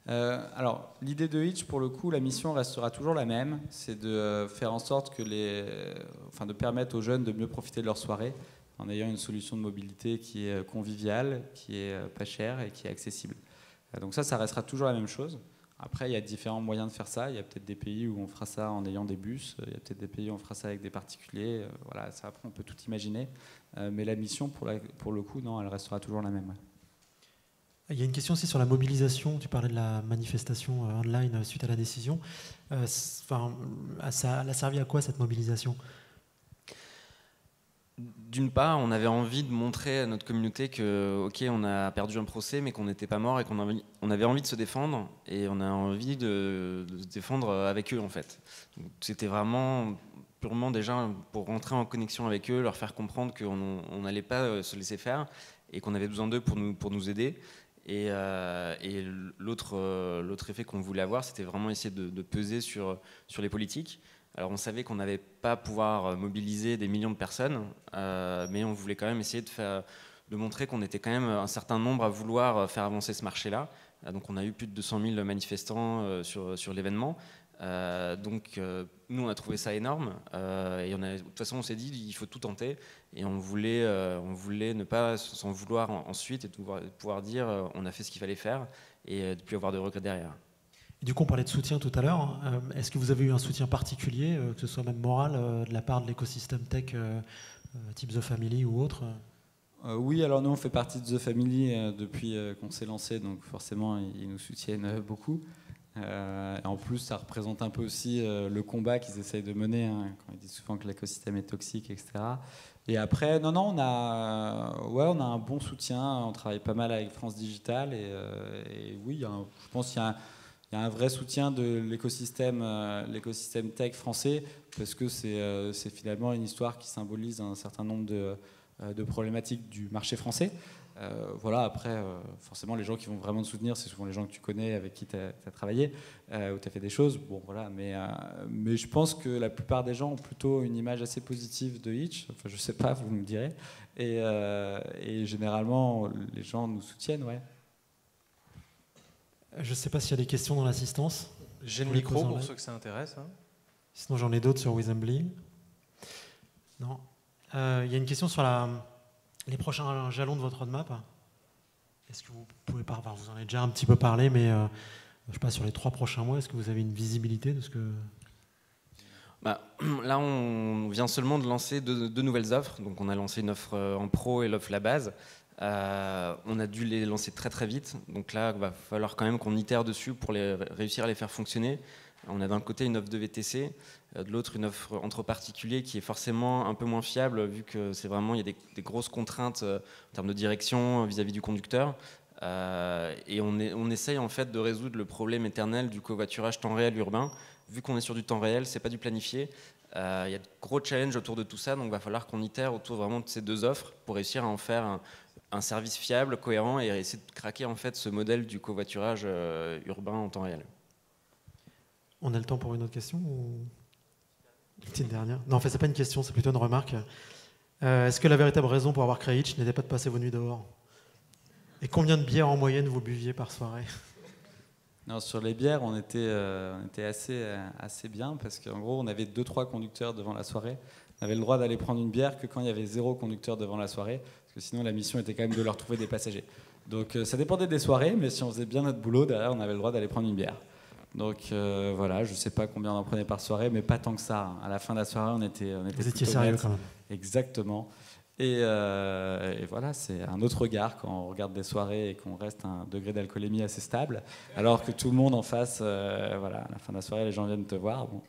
Alors, l'idée de Hitch, pour le coup, la mission restera toujours la même, c'est de faire en sorte de permettre aux jeunes de mieux profiter de leur soirée en ayant une solution de mobilité qui est conviviale, qui est pas chère et qui est accessible. Donc ça restera toujours la même chose. Après, il y a différents moyens de faire ça. Il y a peut-être des pays où on fera ça en ayant des bus. Il y a peut-être des pays où on fera ça avec des particuliers. Voilà, ça, après, on peut tout imaginer. Mais la mission, pour le coup, non, elle restera toujours la même. Il y a une question aussi sur la mobilisation. Tu parlais de la manifestation online suite à la décision. Ça a servi à quoi cette mobilisation? D'une part, on avait envie de montrer à notre communauté que, ok, on a perdu un procès, mais qu'on n'était pas mort et qu'on avait envie de se défendre, et on a envie de se défendre avec eux, en fait. Donc, c'était vraiment purement déjà pour rentrer en connexion avec eux, leur faire comprendre qu'on n'allait pas se laisser faire et qu'on avait besoin d'eux pour nous aider. Et l'autre effet qu'on voulait avoir, c'était vraiment essayer de peser sur les politiques. Alors on savait qu'on n'allait pas pouvoir mobiliser des millions de personnes, mais on voulait quand même essayer de montrer qu'on était quand même un certain nombre à vouloir faire avancer ce marché-là. Donc on a eu plus de 200 000 manifestants sur l'événement. Donc nous on a trouvé ça énorme et de toute façon on s'est dit il faut tout tenter et on voulait ne pas s'en vouloir ensuite et de pouvoir dire on a fait ce qu'il fallait faire et de ne plus avoir de regrets derrière. Et du coup on parlait de soutien tout à l'heure. Est-ce que vous avez eu un soutien particulier, que ce soit même moral, de la part de l'écosystème tech type The Family ou autre? Oui, alors nous on fait partie de The Family depuis qu'on s'est lancé, donc forcément ils nous soutiennent beaucoup. Et en plus, ça représente un peu aussi le combat qu'ils essayent de mener, hein, quand ils disent souvent que l'écosystème est toxique, etc. Et après, non, on a un bon soutien. On travaille pas mal avec France Digital et oui, je pense qu'il y a un vrai soutien de l'écosystème tech français parce que c'est finalement une histoire qui symbolise un certain nombre de problématiques du marché français. Voilà, après, forcément, les gens qui vont vraiment te soutenir, c'est souvent les gens que tu connais, avec qui tu as travaillé, ou tu as fait des choses. Bon, voilà, mais je pense que la plupart des gens ont plutôt une image assez positive de Hitch. Enfin, je sais pas, vous me direz. Et généralement, les gens nous soutiennent, ouais. Je ne sais pas s'il y a des questions dans l'assistance. J'ai le micro pour ceux que ça intéresse. Hein. Sinon, j'en ai d'autres sur Wisembly. Non. Il y a une question sur les prochains jalons de votre roadmap. Est-ce que vous pouvez vous en avez déjà un petit peu parlé, mais je sais pas, sur les 3 prochains mois, est-ce que vous avez une visibilité de ce que... Là, on vient seulement de lancer deux nouvelles offres. Donc, on a lancé une offre en pro et l'offre la base. On a dû les lancer très très vite, donc là il va falloir quand même qu'on itère dessus pour réussir à les faire fonctionner. On a d'un côté une offre de VTC, de l'autre une offre entre particuliers qui est forcément un peu moins fiable vu que c'est vraiment, il y a des grosses contraintes en termes de direction vis-à-vis du conducteur. Et on essaye en fait de résoudre le problème éternel du covoiturage temps réel urbain. Vu qu'on est sur du temps réel, c'est pas du planifié. Il y a de gros challenges autour de tout ça, donc il va falloir qu'on itère autour vraiment de ces deux offres pour réussir à en faire un service fiable, cohérent et essayer de craquer en fait ce modèle du covoiturage urbain en temps réel. On a le temps pour une autre question ou une petite dernière? Non, en fait, c'est pas une question, c'est plutôt une remarque. Est-ce que la véritable raison pour avoir créé Hitch n'était pas de passer vos nuits dehors? Et combien de bières en moyenne vous buviez par soirée? Non, sur les bières, on était assez bien parce qu'en gros, on avait 2-3 conducteurs devant la soirée. On avait le droit d'aller prendre une bière que quand il y avait 0 conducteur devant la soirée, parce que sinon la mission était quand même de leur trouver des passagers. Donc ça dépendait des soirées, mais si on faisait bien notre boulot, derrière, on avait le droit d'aller prendre une bière. Donc voilà, je ne sais pas combien on en prenait par soirée, mais pas tant que ça. À la fin de la soirée, on était Vous étiez sérieux quand même. Exactement. Et voilà, c'est un autre regard quand on regarde des soirées et qu'on reste à un degré d'alcoolémie assez stable, alors que tout le monde en face, voilà, à la fin de la soirée, les gens viennent te voir. Bon,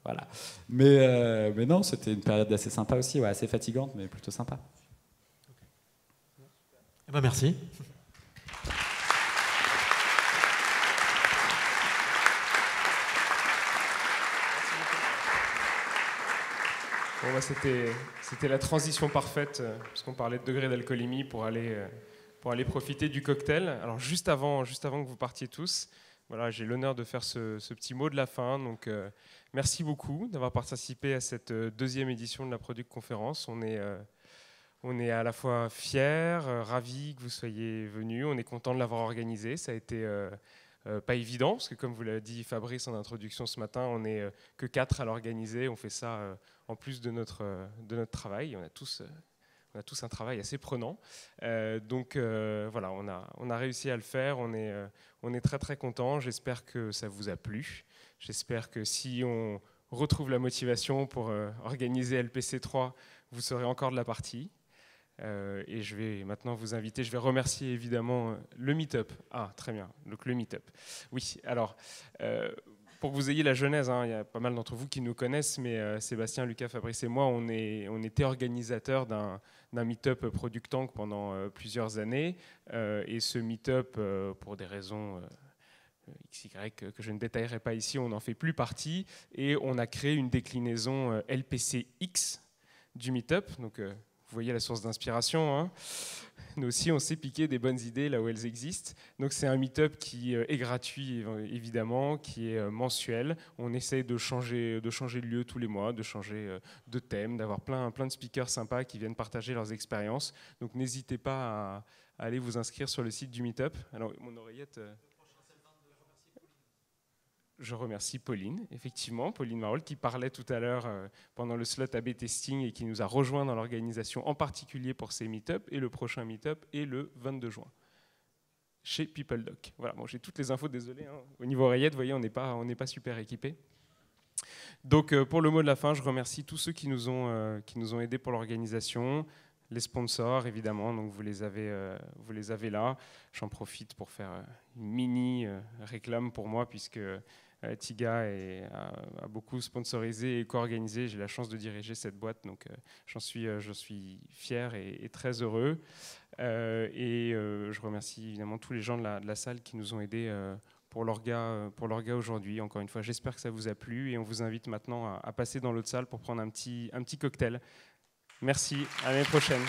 voilà. Mais non, c'était une période assez sympa aussi, ouais, assez fatigante, mais plutôt sympa. Eh ben merci. Bon, bah, c'était la transition parfaite, puisqu'on parlait de degré d'alcoolémie pour aller profiter du cocktail. Alors juste avant que vous partiez tous, voilà, j'ai l'honneur de faire ce petit mot de la fin. Donc merci beaucoup d'avoir participé à cette deuxième édition de la Product Conférence. On est à la fois fiers, ravis que vous soyez venus. On est content de l'avoir organisé. Ça a été pas évident, parce que comme vous l'a dit Fabrice en introduction ce matin, on n'est que 4 à l'organiser. On fait ça en plus de notre travail. On a tous un travail assez prenant. Donc voilà, on a réussi à le faire. On est très très contents. J'espère que ça vous a plu. J'espère que si on retrouve la motivation pour organiser LPC3, vous serez encore de la partie. Et je vais maintenant vous inviter, je vais remercier évidemment le Meetup. Ah, très bien, donc le Meetup. Oui, alors, pour que vous ayez la genèse, hein, il y a pas mal d'entre vous qui nous connaissent, mais Sébastien, Lucas, Fabrice et moi, on était organisateurs d'un Meetup Product Tank pendant plusieurs années. Et ce Meetup, pour des raisons XY que je ne détaillerai pas ici, on n'en fait plus partie. Et on a créé une déclinaison LPCX du Meetup. Donc, vous voyez la source d'inspiration, hein. Nous aussi, on sait piquer des bonnes idées là où elles existent. Donc c'est un meet-up qui est gratuit, évidemment, qui est mensuel. On essaye de changer de lieu tous les mois, de changer de thème, d'avoir plein de speakers sympas qui viennent partager leurs expériences. Donc n'hésitez pas à aller vous inscrire sur le site du meet-up. Alors, mon oreillette... Je remercie Pauline, effectivement, Pauline Marolles, qui parlait tout à l'heure pendant le slot AB Testing et qui nous a rejoint dans l'organisation, en particulier pour ces meet-up. Et le prochain meet-up est le 22 juin, chez PeopleDoc. Voilà, bon, j'ai toutes les infos, désolé. Hein. Au niveau oreillette, vous voyez, on n'est pas super équipés. Donc, pour le mot de la fin, je remercie tous ceux qui nous ont aidés pour l'organisation. Les sponsors, évidemment, donc vous les avez là. J'en profite pour faire une mini réclame pour moi, puisque Tiga a beaucoup sponsorisé et co-organisé. J'ai la chance de diriger cette boîte, donc je suis fier et très heureux. Je remercie évidemment tous les gens de la salle qui nous ont aidés pour l'orga aujourd'hui. Encore une fois, j'espère que ça vous a plu et on vous invite maintenant à passer dans l'autre salle pour prendre un petit cocktail. Merci, à l'année prochaine.